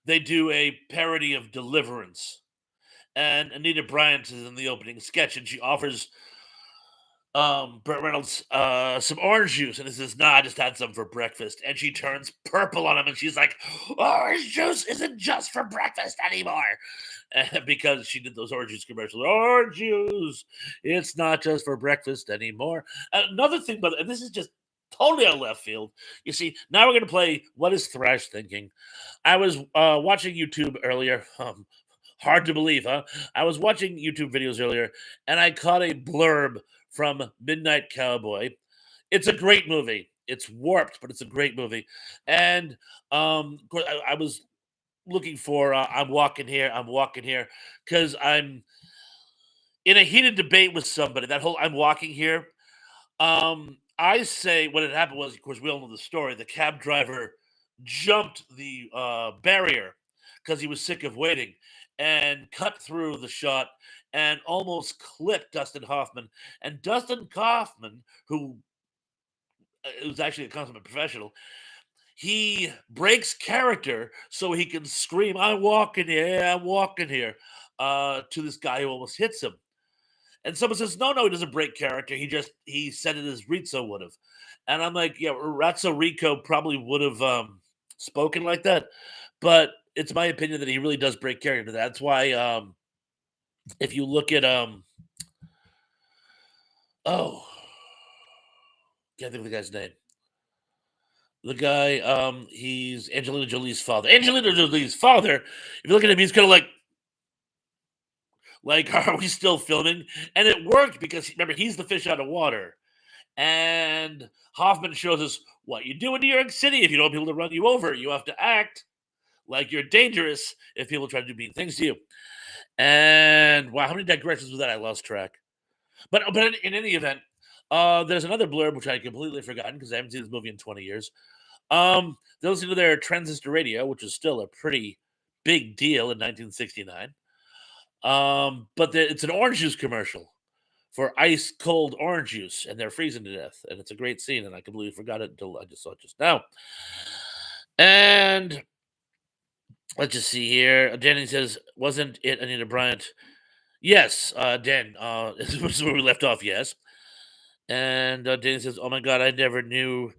They do a parody of Deliverance. And Anita Bryant is in the opening sketch and she offers Burt Reynolds some orange juice, and he says, "Nah, I just had some for breakfast." And she turns purple on him, and she's like, "Orange juice isn't just for breakfast anymore," because she did those orange juice commercials. Orange juice, it's not just for breakfast anymore. Another thing, but and this is just totally out of left field. You see, now we're gonna play "What Is Thrash Thinking." I was watching YouTube earlier. Hard to believe, huh? I was watching YouTube videos earlier, and I caught a blurb from Midnight Cowboy. It's a great movie. It's warped, but it's a great movie. And of course, I was looking for I'm walking here, because I'm in a heated debate with somebody. That whole I'm walking here. I say what had happened was, of course, we all know the story. The cab driver jumped the barrier because he was sick of waiting and cut through the shot and almost clipped Dustin Hoffman. And Dustin Hoffman, who was actually a consummate professional, he breaks character so he can scream, "I'm walking here, yeah, I'm walking here," to this guy who almost hits him. And someone says, no, he doesn't break character. He said it as Rizzo would have. And I'm like, yeah, Ratso Rico probably would have spoken like that. But it's my opinion that he really does break character. That's why If you look at oh, can't think of the guy's name. The guy, he's Angelina Jolie's father. Angelina Jolie's father. If you look at him, he's kind of like, are we still filming? And it worked because remember he's the fish out of water. And Hoffman shows us what you do in New York City if you don't want people to run you over. You have to act like you're dangerous if people try to do mean things to you. And wow, how many digressions was that? I lost track. But in any event, there's another blurb which I completely forgotten because I haven't seen this movie in 20 years. They listen to their transistor radio, which is still a pretty big deal in 1969. It's an orange juice commercial for ice cold orange juice, and they're freezing to death. And it's a great scene, and I completely forgot it until I just saw it just now. And let's just see here. Danny says, "Wasn't it Anita Bryant?" Yes, Dan. This is where we left off. Yes, and Danny says, "Oh my God, I never knew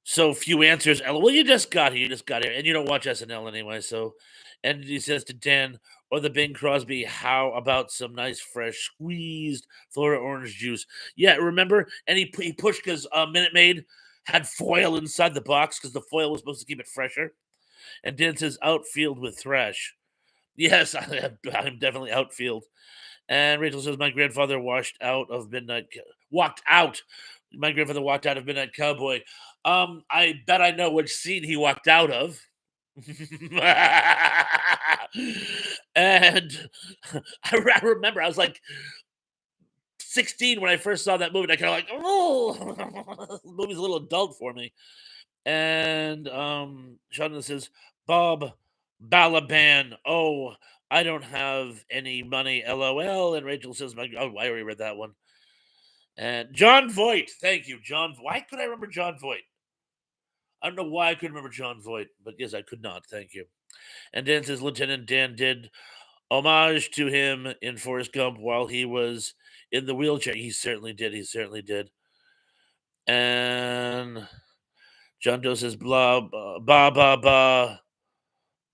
so few answers." Well, you just got here. You just got here, and you don't watch SNL anyway. So, and he says to Dan or the Bing Crosby, "How about some nice fresh squeezed Florida orange juice?" Yeah, remember? And he pushed because Minute Maid had foil inside the box because the foil was supposed to keep it fresher. And Dan says, "Outfield with thrash." Yes, I'm definitely outfield. And Rachel says, "My grandfather walked out. My grandfather walked out of Midnight Cowboy." I bet I know which scene he walked out of. And I remember I was like 16 when I first saw that movie. And I kind of like, oh, the movie's a little adult for me. And Sheldon says, "Bob Balaban. Oh, I don't have any money. LOL." And Rachel says, "Oh, I already read that one." And John Voight. Thank you, John. Why could I remember John Voight? I don't know why I couldn't remember John Voight, but yes, I could not. Thank you. And Dan says Lieutenant Dan did homage to him in Forrest Gump while he was in the wheelchair. He certainly did. He certainly did. And John Doe says blah ba ba ba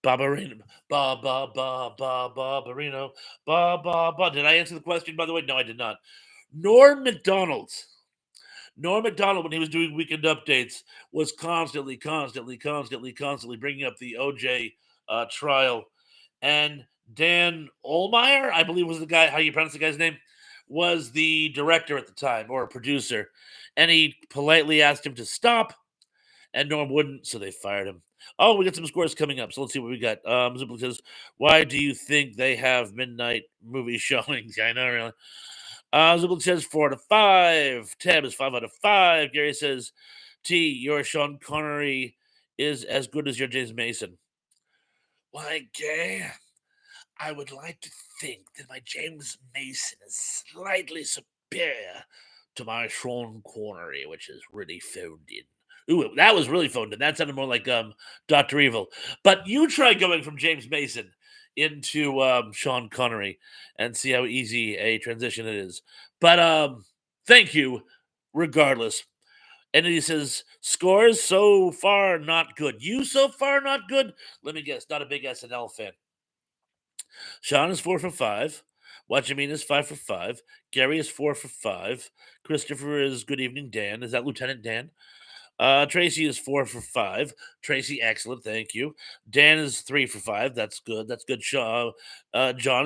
Barbarino, Barbarino, ba. Did I answer the question, by the way? No, I did not. Norm McDonald. Norm McDonald, when he was doing weekend updates, was constantly bringing up the OJ trial. And Dan Olmeyer, I believe was the guy, how you pronounce the guy's name, was the director at the time or a producer. And he politely asked him to stop and Norm wouldn't, so they fired him. Oh, we got some scores coming up, so let's see what we got. Zipple says, "Why do you think they have midnight movie showings?" I know, really. Zipple says 4 out of 5. Tab is 5 out of 5. Gary says, "T, your Sean Connery is as good as your James Mason." Why, Gay? I would like to think that my James Mason is slightly superior to my Sean Connery, which is really phoned in. Ooh, that was really phoned in. That sounded more like Dr. Evil. But you try going from James Mason into Sean Connery and see how easy a transition it is. But thank you, regardless. And then he says, "Scores so far not good. You so far not good." Let me guess, not a big SNL fan. Sean is 4 for 5. Watchamin is 5 for 5. Gary is 4 for 5. Christopher is Good Evening Dan. Is that Lieutenant Dan? Tracy is 4 for 5. Tracy, excellent, thank you. Dan is 3 for 5. That's good. That's good. John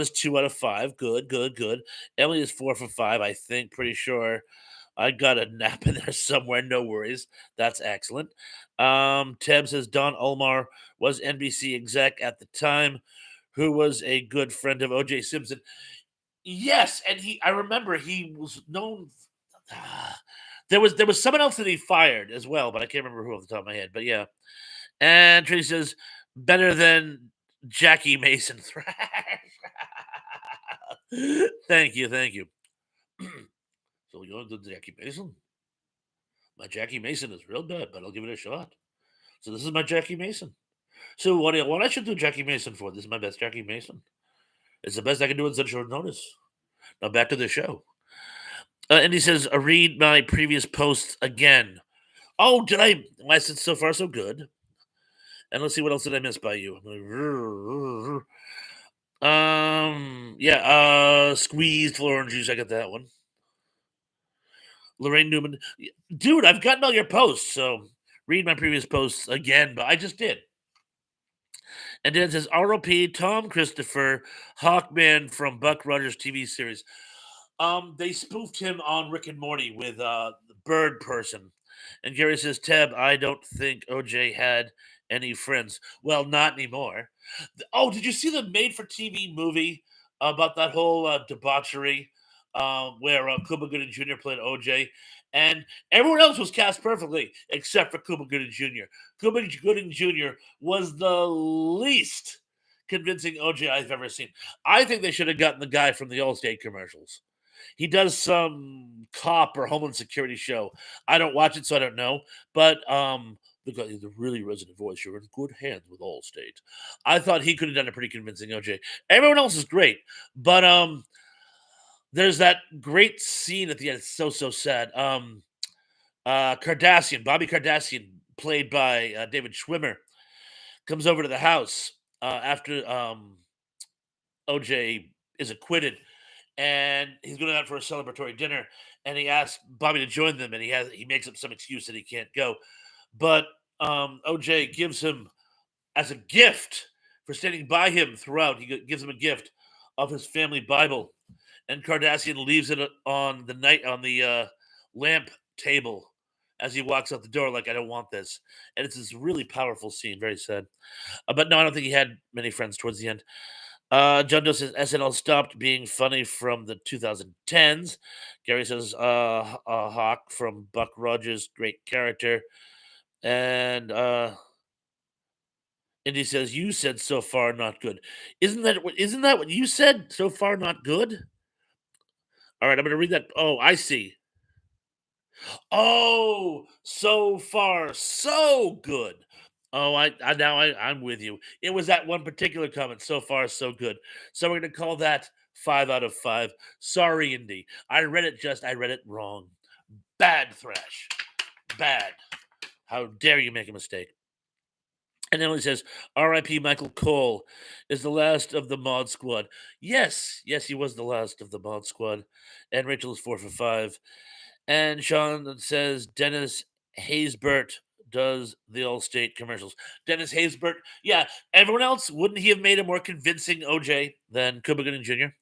is 2 out of 5. Good, good, good. Emily is 4 for 5. I think, pretty sure. I got a nap in there somewhere. No worries. That's excellent. Teb says Don Ulmar was NBC exec at the time, who was a good friend of O.J. Simpson. Yes, and I remember he was known. There was someone else that he fired as well, but I can't remember who off the top of my head. But yeah, and Tracy says better than Jackie Mason Thrash. Thank you, thank you. So we're going to Jackie Mason. My Jackie Mason is real bad, but I'll give it a shot. So this is my Jackie Mason. So what I should do Jackie Mason for? This is my best Jackie Mason. It's the best I can do in such short notice. Now back to the show. And he says, "Read my previous posts again." Oh, did I? I said so far so good. And let's see what else did I miss by you. Yeah, squeezed full orange juice. I got that one. Lorraine Newman. Dude, I've gotten all your posts, so read my previous posts again, but I just did. And then it says ROP Tom Christopher, Hawkman from Buck Rogers TV series. They spoofed him on Rick and Morty with the bird person. And Gary says, Teb, I don't think OJ had any friends. Well, not anymore. Oh, did you see the made for TV movie about that whole debauchery where Cuba Gooding Jr. played OJ? And everyone else was cast perfectly except for Cuba Gooding Jr. Cuba Gooding Jr. was the least convincing OJ I've ever seen. I think they should have gotten the guy from the Allstate commercials. He does some cop or homeland security show. I don't watch it, so I don't know. But the guy, the really resonant voice. You're in good hands with Allstate. I thought he could have done a pretty convincing OJ. Everyone else is great, but there's that great scene at the end. It's so sad. Cardassian, Bobby Cardassian, played by David Schwimmer, comes over to the house after OJ is acquitted, and he's going out for a celebratory dinner, and he asks Bobby to join them, and he makes up some excuse that he can't go, but OJ gives him as a gift for standing by him throughout. Gives him a gift of his family Bible, and Cardassian leaves it on the lamp table as he walks out the door, like I don't want this, and it's this really powerful scene, very sad. But no, I don't think he had many friends towards the end. John Doe says SNL stopped being funny from the 2010s. Gary says Hawk from Buck Rogers, great character. And Indy says you said so far not good. Isn't that what you said? So far not good. All right, I'm gonna read that. Oh, I see. Oh, so far so good. Oh, I'm with you. It was that one particular comment. So far, so good. So we're gonna call that 5 out of 5. Sorry, Indy. I read it wrong. Bad Thrash. Bad. How dare you make a mistake? And then he says, R.I.P. Michael Cole is the last of the Mod Squad. Yes, he was the last of the Mod Squad. And Rachel is 4 for 5. And Sean says Dennis Haysbert does the Allstate commercials. Dennis Haysbert, yeah. Everyone else, wouldn't he have made a more convincing OJ than Cuba Gooding Jr.?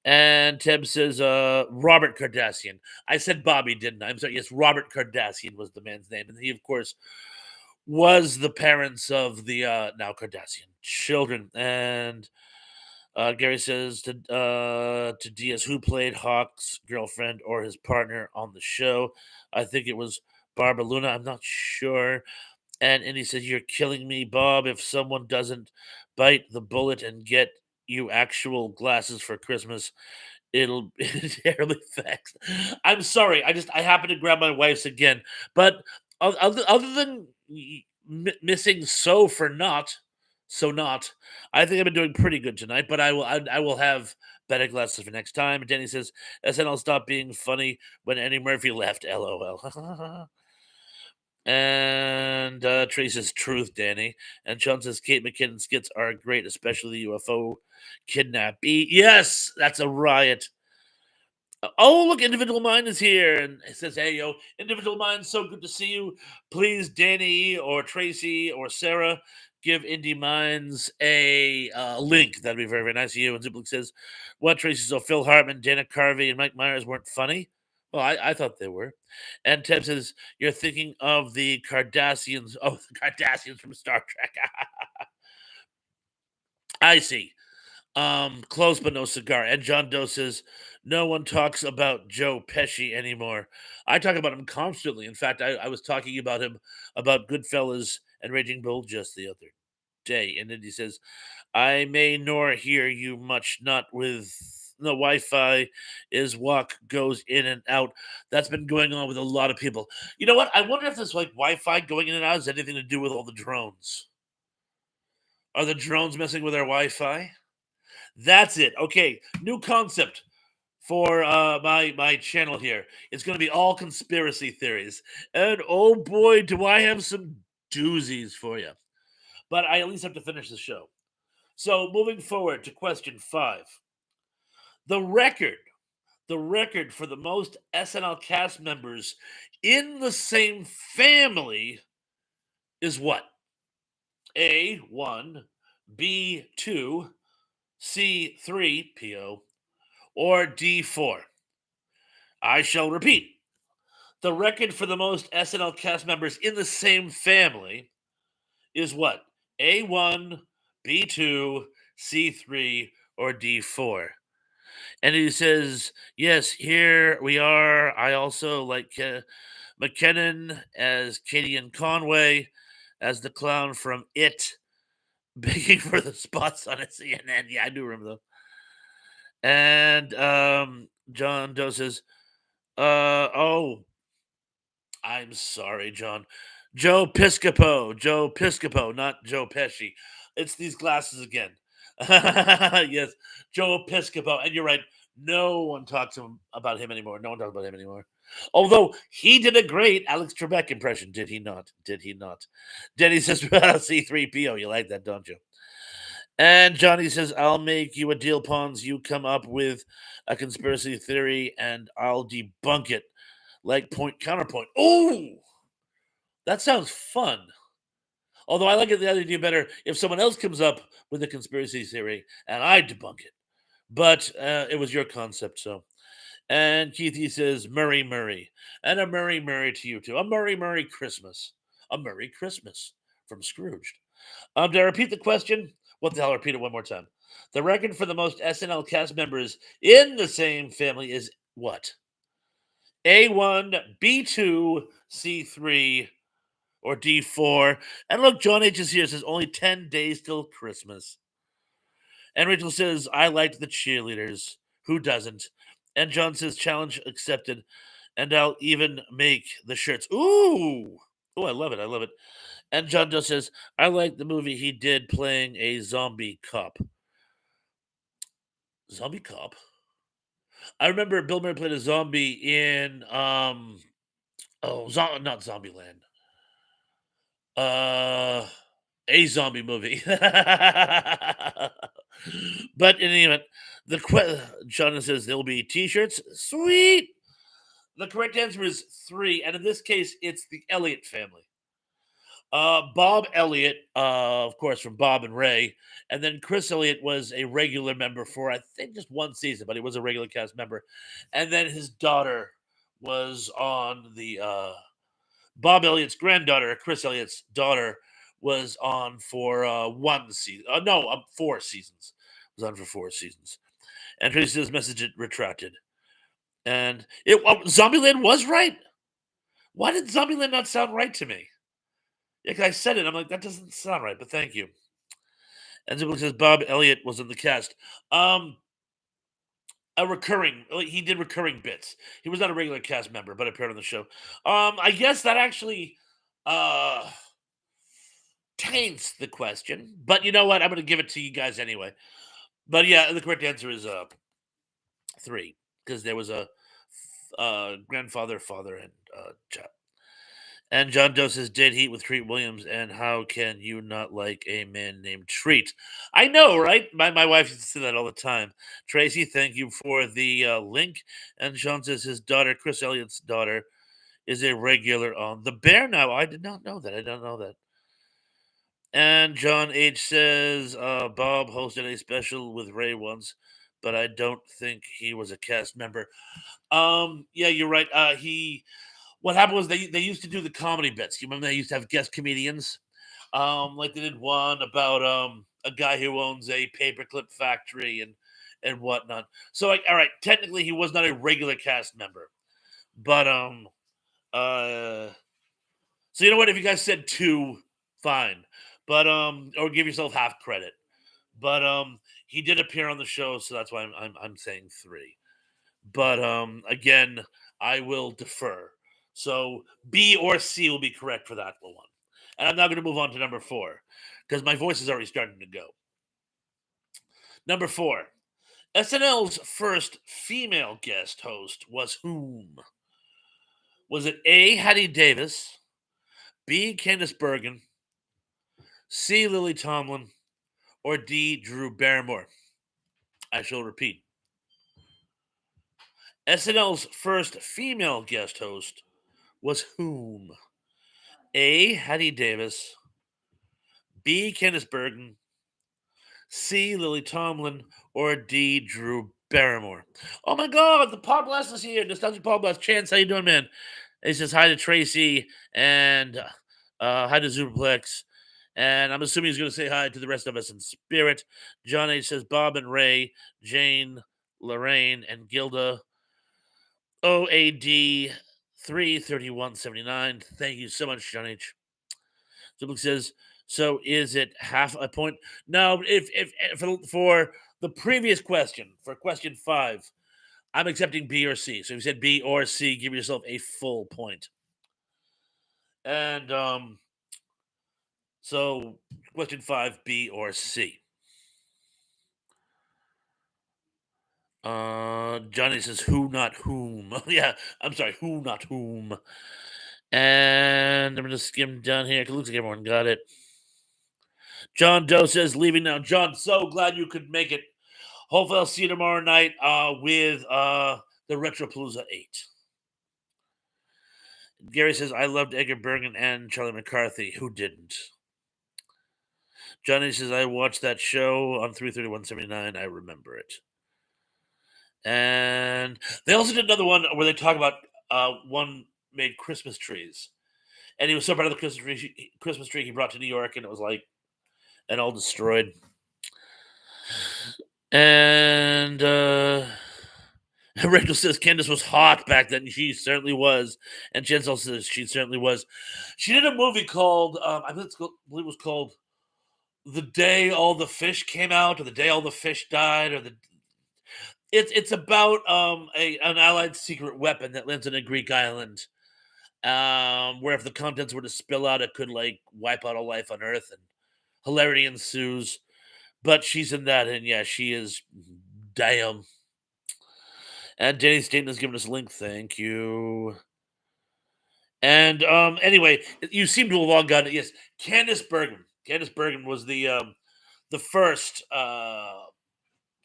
And Tim says Robert Cardassian. I said Bobby, didn't I? I'm sorry. Yes, Robert Cardassian was the man's name, and he, of course, was the parents of the now Cardassian children. And Gary says to Diaz, who played Hawk's girlfriend or his partner on the show? I think it was Barbara Luna. I'm not sure. And Indy says, "You're killing me, Bob. If someone doesn't bite the bullet and get you actual glasses for Christmas, it'll be terribly vexed." I'm sorry. I happened to grab my wife's again, but other than missing so not. I think I've been doing pretty good tonight, but I will have better glasses for next time. And Danny says SNL stopped being funny when Eddie Murphy left. LOL. And Trey says truth, Danny. And Sean says Kate McKinnon skits are great, especially the UFO kidnappee. Yes, that's a riot. Oh, look, Individual Mind is here. And it says, hey, yo, Individual Mind, so good to see you. Please, Danny or Tracy or Sarah, give Indie Minds a link. That'd be very, very nice of you. And Ziplik says, what, Tracy? So Phil Hartman, Dana Carvey, and Mike Myers weren't funny? Well, I thought they were. And Ted says, you're thinking of the Cardassians. Oh, the Cardassians from Star Trek. I see. Close but no cigar. And John Doe says, no one talks about Joe Pesci anymore. I talk about him constantly. In fact, I was talking about him about Goodfellas and Raging Bull just the other day. And then he says, I may nor hear you much, not with the Wi-Fi is walk goes in and out. That's been going on with a lot of people. You know what? I wonder if this like Wi-Fi going in and out has anything to do with all the drones. Are the drones messing with our Wi-Fi? That's it. Okay, new concept for my channel here. It's going to be all conspiracy theories, and oh boy, do I have some doozies for you! But I at least have to finish the show. So moving forward to question 5. The record, the record for the most SNL cast members in the same family is what? A, 1, B, 2, C, 3, PO, or D, 4? I shall repeat. The record for the most SNL cast members in the same family is what? A1, B2, C3, or D4? And he says, yes, here we are. I also like McKinnon as Katie and Conway as the clown from It, begging for the spots on a CNN. Yeah, I do remember them. And John Doe says, oh, I'm sorry, John. Joe Piscopo, not Joe Pesci. It's these glasses again. Yes, Joe Piscopo. And you're right. No one talks about him anymore. No one talks about him anymore. Although he did a great Alex Trebek impression, did he not? Did he not? Denny says, C3PO. You like that, don't you? And Johnny says, I'll make you a deal, Pawns. You come up with a conspiracy theory and I'll debunk it like point counterpoint. Oh, that sounds fun. Although I like it the idea better if someone else comes up with a conspiracy theory and I debunk it. But it was your concept, so. And Keithy says, Murray Murray. And a Murray Murray to you too. A Murray Murray Christmas. A Murray Christmas from Scrooged. Did I repeat the question? What the hell? Repeat it one more time. The record for the most SNL cast members in the same family is what? A1, B2, C3, or D4. And look, John H is here. Says only 10 days till Christmas. And Rachel says, I liked the cheerleaders. Who doesn't? And John says, challenge accepted. And I'll even make the shirts. Ooh. Oh, I love it. I love it. And John Doe says, I like the movie he did playing a zombie cop. Zombie cop? I remember Bill Murray played a zombie in not Zombieland. Uh a zombie movie. But in any event, John says there'll be t-shirts. Sweet. The correct answer is 3, and in this case, it's the Elliott family. Bob Elliott, of course, from Bob and Ray, and then Chris Elliott was a regular member for I think just one season, but he was a regular cast member. And then his daughter was on the Bob Elliott's granddaughter, Chris Elliott's daughter, was on for one season. No, 4 seasons. Was on for 4 seasons. And Tracy says message it retracted. And Zombieland was right. Why did Zombieland not sound right to me? Yeah, 'cause I said it. I'm like, that doesn't sound right, but thank you. And Zimbabwe says Bob Elliott was in the cast. Um, he did recurring bits. He was not a regular cast member, but appeared on the show. I guess that actually uh taints the question, but you know what? I'm going to give it to you guys anyway. But yeah, the correct answer is 3 because there was a grandfather, father, and child. And John Doe says, "Dead Heat with Treat Williams." And how can you not like a man named Treat? I know, right? My wife used to say that all the time. Tracy, thank you for the link. And John says his daughter, Chris Elliott's daughter, is a regular on The Bear now. I did not know that. I don't know that. And John H says Bob hosted a special with Ray once, but I don't think he was a cast member. Yeah, you're right. He What happened was they used to do the comedy bits. You remember they used to have guest comedians? Like they did one about a guy who owns a paperclip factory and whatnot. So like, all right, technically he was not a regular cast member, but uh, so you know what? If you guys said 2, fine, but or give yourself half credit. But he did appear on the show, so that's why I'm saying 3. But again, I will defer. So B or C will be correct for that one. And I'm now going to move on to number 4 because my voice is already starting to go. Number 4. SNL's first female guest host was whom? Was it A. Hattie Davis, B. Candice Bergen, C. Lily Tomlin, or D. Drew Barrymore? I shall repeat. SNL's first female guest host was whom? A. Hattie Davis, B. Candice Bergen, C. Lily Tomlin, or D. Drew Barrymore. Oh my God, the Pod Blast is here. Nostalgic Pod Blast. Chance, how you doing, man? He says hi to Tracy and hi to Zuplex. And I'm assuming he's going to say hi to the rest of us in spirit. John H says Bob and Ray, Jane, Lorraine, and Gilda. OAD 33179. Thank you so much, John H. Zuplex says, so is it half a point? No, if for the previous question, for question 5, I'm accepting B or C. So if you said B or C, give yourself a full point. And so question 5, B or C. Johnny says who, not whom. Yeah, I'm sorry, who, not whom. And I'm gonna skim down here. It looks like everyone got it. John Doe says leaving now. John, so glad you could make it. Hopefully I'll see you tomorrow night with the Retropalooza 8. Gary says I loved Edgar Bergen and Charlie McCarthy. Who didn't? Johnny says I watched that show on 33179. I remember it. And they also did another one where they talk about one made Christmas trees. And he was so proud of the Christmas tree he brought to New York, and it was like and all destroyed. And Rachel says Candace was hot back then. She certainly was. And Jen also says she certainly was. She did a movie called believe it was called The Day All the Fish Came Out, or The Day All the Fish Died, or it's about an allied secret weapon that lands on a Greek island. Where if the contents were to spill out, it could like wipe out all life on Earth, and hilarity ensues. But she's in that, and yeah, she is damn. And Danny Staten has given us a link. Thank you. And anyway, you seem to have all gotten it. Yes, Candice Bergen. Candice Bergen was the first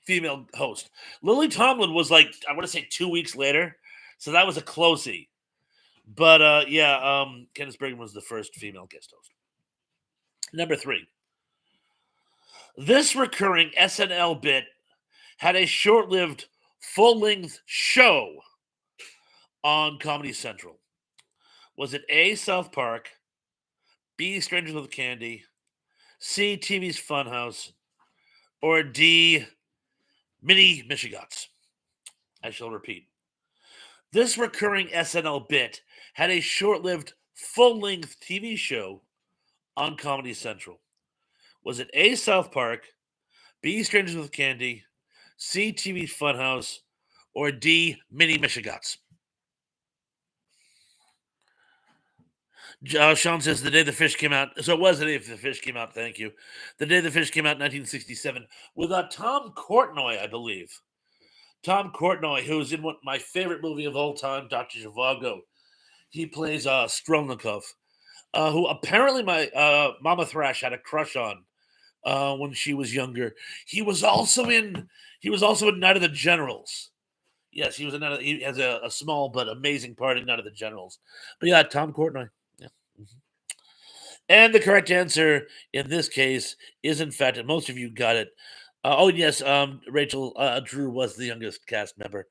female host. Lily Tomlin was like I want to say 2 weeks later, so that was a closey. But yeah, Candice Bergen was the first female guest host. Number 3. This recurring SNL bit had a short-lived full-length show on Comedy Central. Was it A, South Park, B, Strangers with Candy, C, TV's Funhouse, or D, Mini Michigots? I shall repeat. This recurring SNL bit had a short-lived full-length TV show on Comedy Central. Was it A, South Park, B, Strangers with Candy, C, TV's Funhouse, or D, Mini Michigots? Sean says the day the fish came out. So it was the day the fish came out. Thank you. The day the fish came out, 1967, with Tom Courtney, I believe. Tom Courtney, who's in my favorite movie of all time, Dr. Zhivago. He plays Strelnikov, who apparently my Mama Thrash had a crush on when she was younger. He was also in Night of the Generals. Yes, he has a small but amazing part in Night of the Generals. But yeah, Tom Courtney. Yeah. Mhm. And the correct answer in this case is, in fact, and most of you got it. Oh yes, Rachel Drew was the youngest cast member,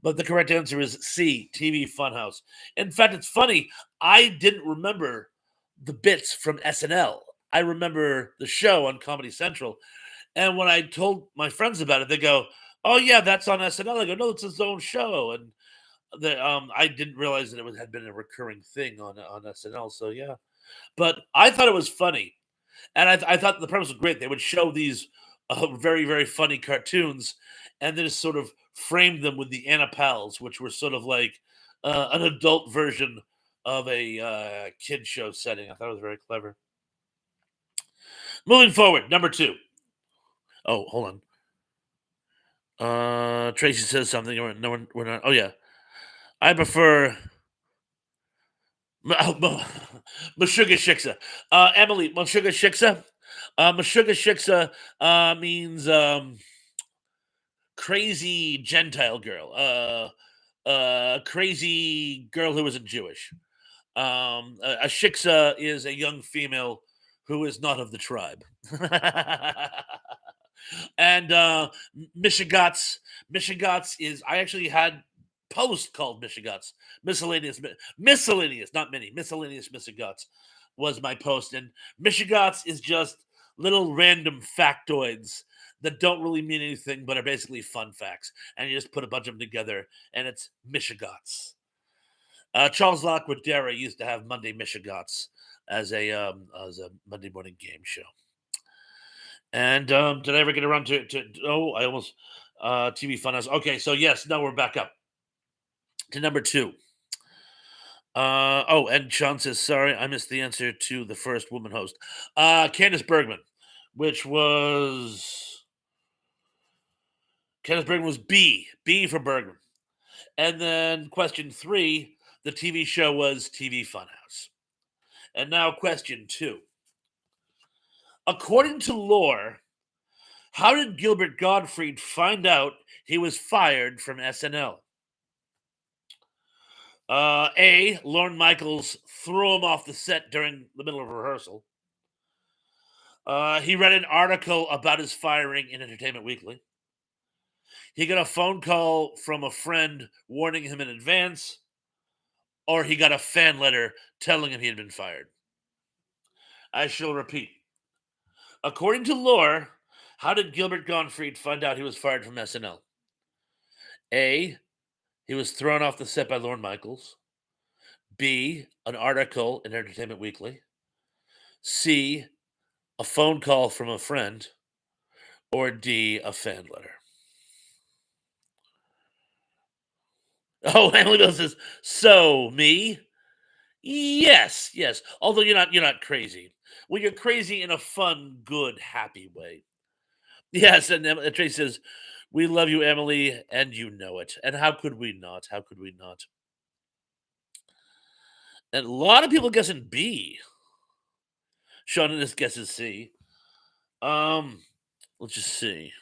but the correct answer is C, TV Funhouse. In fact, it's funny. I didn't remember the bits from SNL. I remember the show on Comedy Central, and when I told my friends about it, they go, "Oh yeah, that's on SNL." I go, "No, it's his own show," and I didn't realize that had been a recurring thing on SNL. So yeah, but I thought it was funny, and I thought the premise was great. They would show these very very funny cartoons, and then just sort of frame them with the Anna Pals, which were sort of like an adult version of a kid show setting. I thought it was very clever. Moving forward, number 2. Oh, hold on. Tracy says something. No, we're not. Oh yeah, I prefer Meshuggah Shiksa. Emily, Meshuggah Shiksa. Meshuggah shiksa means crazy Gentile girl, crazy girl who isn't Jewish. A shiksa is a young female who is not of the tribe. And Michigots is I actually had post called Michigots miscellaneous, not many miscellaneous Michigots was my post, and Michigots is just little random factoids that don't really mean anything but are basically fun facts, and you just put a bunch of them together, and it's Michigots. Charles Lockwood Dara used to have Monday Michigots as a Monday morning game show. And did I ever get around to oh, I almost TV Funhouse. Okay, so yes, now we're back up to number two. Oh, and Sean says, sorry, I missed the answer to the first woman host. Candace Bergman, which was Candace Bergman was B for Bergman. And then question three, the TV show was TV Funhouse. And now question two. According to lore, how did Gilbert Gottfried find out he was fired from SNL? A. Lorne Michaels threw him off the set during the middle of rehearsal. He read an article about his firing in Entertainment Weekly. He got a phone call from a friend warning him in advance, or he got a fan letter telling him he had been fired. I shall repeat. According to lore, how did Gilbert Gottfried find out he was fired from SNL? A. He was thrown off the set by Lorne Michaels. B. An article in Entertainment Weekly. C. A phone call from a friend. Or D. A fan letter. Oh, Emily Bill says, so me? Yes, yes. Although you're not crazy. Well, you're crazy in a fun, good, happy way. Yes, and Tracy says, we love you, Emily, and you know it. And how could we not? How could we not? And a lot of people guessing B. Sean and his guesses C. Um, let's just see.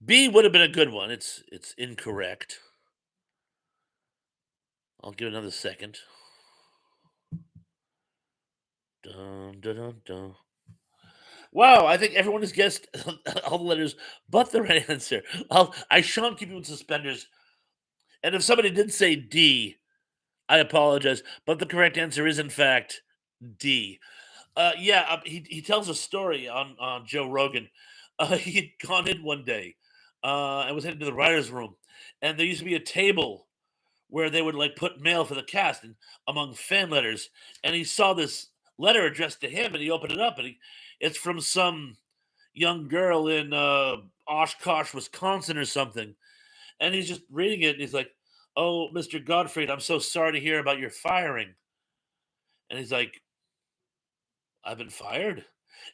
B would have been a good one. It's incorrect. I'll give it another second. Dun, dun, dun, dun. Wow, I think everyone has guessed all the letters but the right answer. I shan't keep you in suspenders. And if somebody did say D, I apologize, but the correct answer is in fact D. Yeah, he tells a story on Joe Rogan. He'd gone in one day and was heading to the writers' room, and there used to be a table where they would like put mail for the cast and among fan letters. And he saw this letter addressed to him, and he opened it up, and it's from some young girl in Oshkosh, Wisconsin, or something. And he's just reading it, and he's like, "Oh, Mr. Gottfried, I'm so sorry to hear about your firing." And he's like, I've been fired.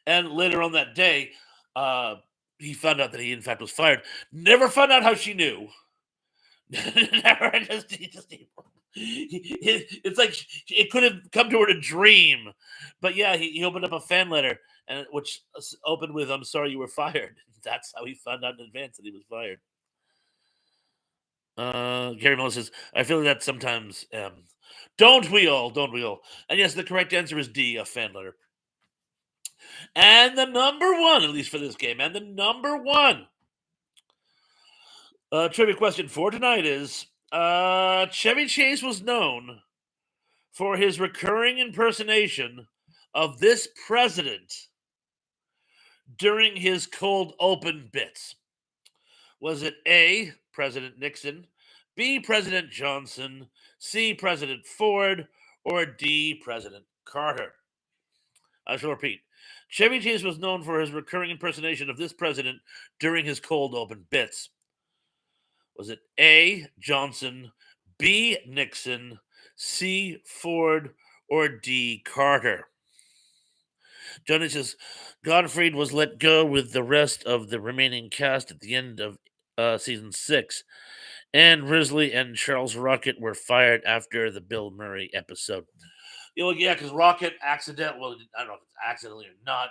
And later on that day, uh, he found out that he, in fact, was fired. Never found out how she knew. Never, it's like it could have come to her in a dream. But yeah, he opened up a fan letter, and which opened with, I'm sorry you were fired. That's how he found out in advance that he was fired. Gary Miller says, I feel that sometimes. Don't we all? Don't we all? And yes, the correct answer is D, a fan letter. And the number one, at least for this game, and the number one trivia question for tonight is Chevy Chase was known for his recurring impersonation of this president during his cold open bits. Was it A, President Nixon, B, President Johnson, C, President Ford, or D, President Carter? I shall repeat. Chevy Chase was known for his recurring impersonation of this president during his cold open bits. Was it A, Johnson, B, Nixon, C, Ford, or D, Carter? Johnny says Gottfried was let go with the rest of the remaining cast at the end of season 6, and Risley and Charles Rocket were fired after the Bill Murray episode. Yeah, because Rocket well, I don't know if it's accidentally or not,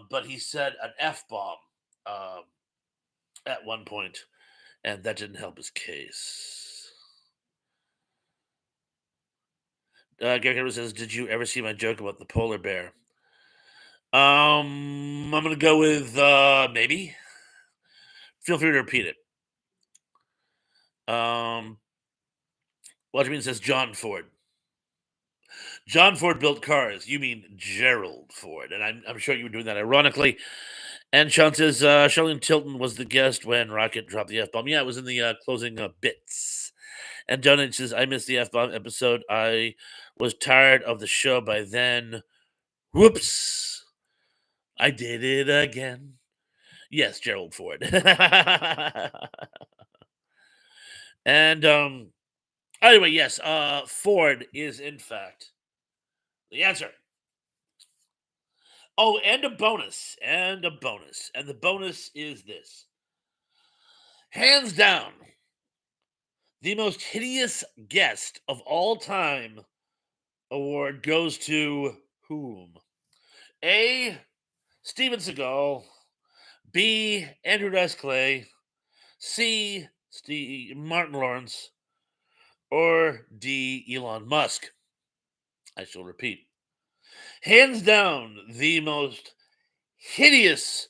but he said an F bomb um, at one point, and that didn't help his case. Gary Carter says, "Did you ever see my joke about the polar bear?" I'm gonna go with maybe. Feel free to repeat it. Um, Watchman says John Ford. John Ford built cars. You mean Gerald Ford, and I'm sure you were doing that ironically. And Sean says Charlene Tilton was the guest when Rocket dropped the F bomb. Yeah, it was in the closing bits. And John H says, I missed the F bomb episode. I was tired of the show by then. Whoops. I did it again. Yes, Gerald Ford. And anyway, yes, Ford is in fact the answer. Oh, and a bonus. And a bonus. And the bonus is this. Hands down, the most hideous guest of all time award goes to whom? A. Steven Seagal. B. Andrew Dice Clay. C. Martin Lawrence. Or D. Elon Musk. I shall repeat. Hands down, the most hideous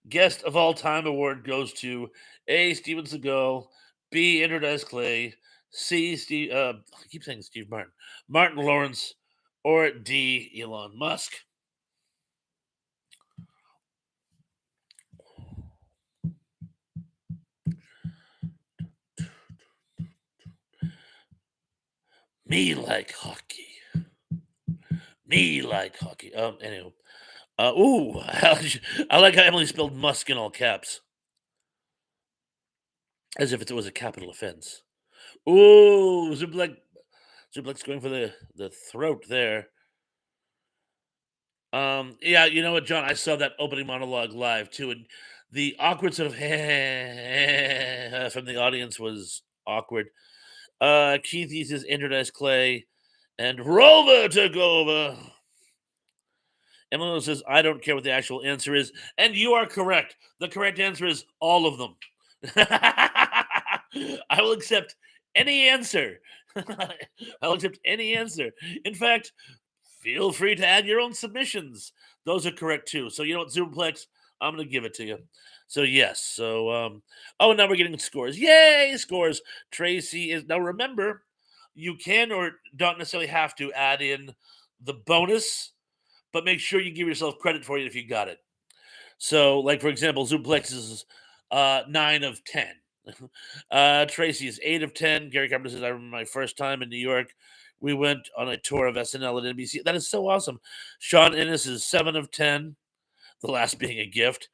guest of all time award goes to A. Steven Seagal. B. Andrew Dice Clay. C. I keep saying Steve Martin. Martin Lawrence. Or D. Elon Musk. Me like hockey. Me like hockey. Anyway. Ooh, I like how Emily spelled Musk in all caps, as if it was a capital offense. Ooh, Zublek's going for the throat there. Yeah, you know what, John? I saw that opening monologue live too, and the awkward sort of from the audience was awkward. Keith uses Interdice Clay and Rover took over. Emily says, I don't care what the actual answer is. And you are correct. The correct answer is all of them. I will accept any answer. I'll accept any answer. In fact, feel free to add your own submissions. Those are correct too. So you know what, Superplex, I'm gonna give it to you. So yes. So oh, now we're getting scores. Yay, scores. Tracy is now remember, you can or don't necessarily have to add in the bonus, but make sure you give yourself credit for it if you got it. So, like for example, Zuplex is 9 of 10. Tracy is 8 of 10. Gary Carpenter says, "I remember my first time in New York. We went on a tour of SNL at NBC. That is so awesome." Sean Innes is 7 of 10. The last being a gift.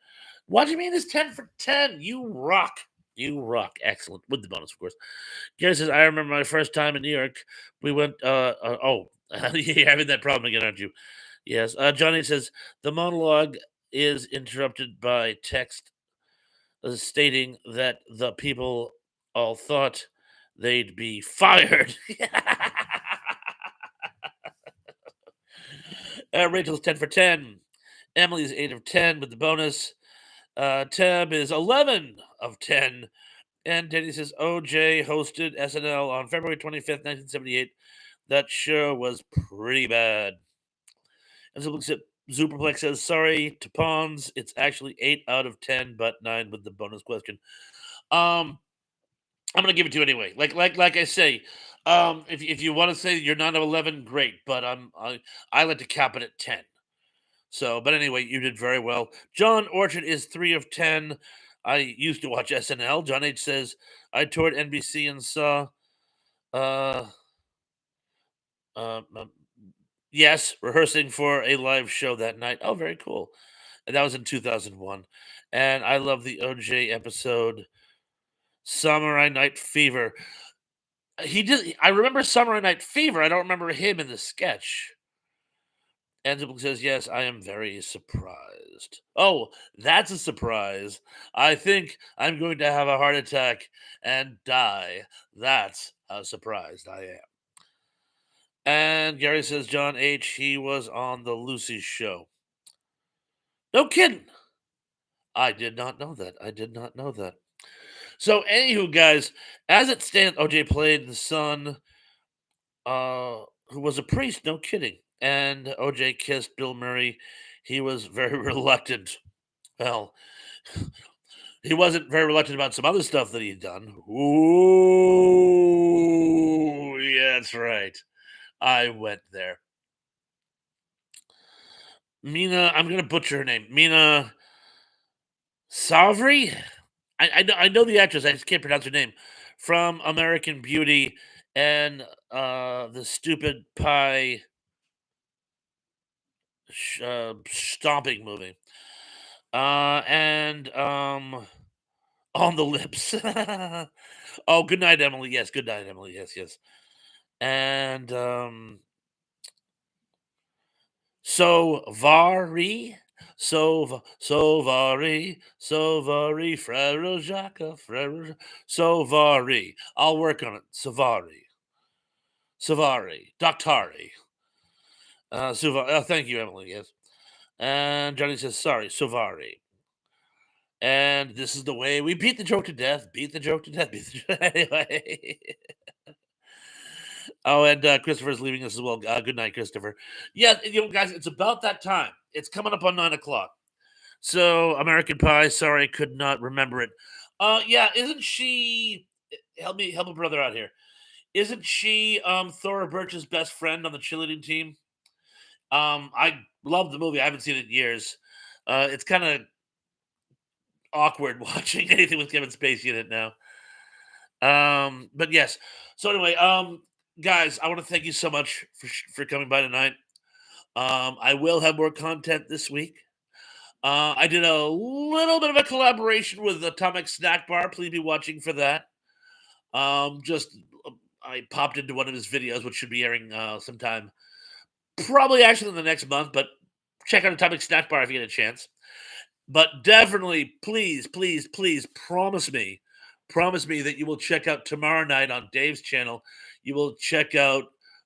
What do you mean? Is 10 for 10? You rock. You rock. Excellent. With the bonus, of course. Gary says, I remember my first time in New York. We went, you're having that problem again, aren't you? Yes. Johnny says, the monologue is interrupted by text stating that the people all thought they'd be fired. Rachel's 10 for 10. Emily's 8 of 10 with the bonus. Tab is 11 of 10. And Danny says OJ hosted SNL on February 25th, 1978. That show was pretty bad. And Superplex says, sorry to Pawns. It's actually 8 out of 10, but 9 with the bonus question. I'm gonna give it to you anyway. Like I say, if you want to say you're 9 of 11, great. But I like to cap it at 10. So, but anyway, you did very well. John Orchard is 3 of 10. I used to watch SNL. John H says I toured NBC and saw. Uh, um, yes, rehearsing for a live show that night. Oh, very cool. And that was in 2001. And I love the OJ episode, Samurai Night Fever. He did. I remember Samurai Night Fever. I don't remember him in the sketch. Ansible says, yes, I am very surprised. Oh, that's a surprise. I think I'm going to have a heart attack and die. That's how surprised I am. And Gary says John H. He was on the Lucy show. No kidding. I did not know that. I did not know that. So, anywho, guys, as it stands, OJ played the son, who was a priest. No kidding. And OJ kissed Bill Murray. He was very reluctant. Well, he wasn't very reluctant about some other stuff that he'd done. Ooh, yeah, that's right. I went there. Mina, I'm gonna butcher her name. Mina Savri. I know the actress. I just can't pronounce her name. From American Beauty and the stupid pie stomping movie. And on the lips. Oh, good night, Emily. Yes, good night, Emily. Yes, yes. And so Vari. So vari, Frere Jacques, Frere. So vari. I'll work on it. Savari, Doctari. Thank you, Emily. Yes. And Johnny says, sorry, Savari. And this is the way we beat the joke to death. Beat the joke to death. Beat the joke. Anyway. Oh, and Christopher's leaving us as well. Good night, Christopher. Yeah, guys, it's about that time. It's coming up on 9 o'clock. So, American Pie. Sorry, I could not remember it. Yeah, isn't she? Help a brother out here. Isn't she Thora Birch's best friend on the cheerleading team? I love the movie. I haven't seen it in years. It's kind of awkward watching anything with Kevin Spacey in it now. But yes. So anyway, guys, I want to thank you so much for coming by tonight. I will have more content this week. I did a little bit of a collaboration with Atomic Snack Bar. Please be watching for that. Just I popped into one of his videos, which should be airing sometime, probably actually in the next month. But check out Atomic Snack Bar if you get a chance. But definitely, please, please, please promise me that you will check out tomorrow night on Dave's channel. You will check out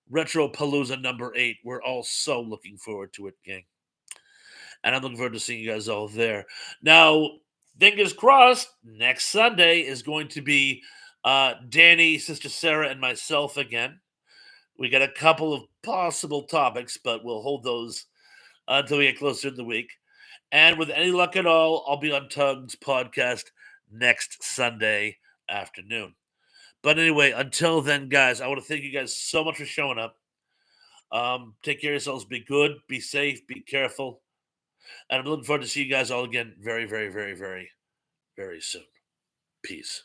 Retro Palooza #8. We're all so looking forward to it, gang. And I'm looking forward to seeing you guys all there. Now, fingers crossed, next Sunday is going to be Danny, Sister Sarah, and myself again. We got a couple of possible topics, but we'll hold those until we get closer in the week. And with any luck at all, I'll be on Tug's podcast next Sunday afternoon. But anyway, until then, guys, I want to thank you guys so much for showing up. Take care of yourselves. Be good. Be safe. Be careful. And I'm looking forward to see you guys all again very, very, very, very, very soon. Peace.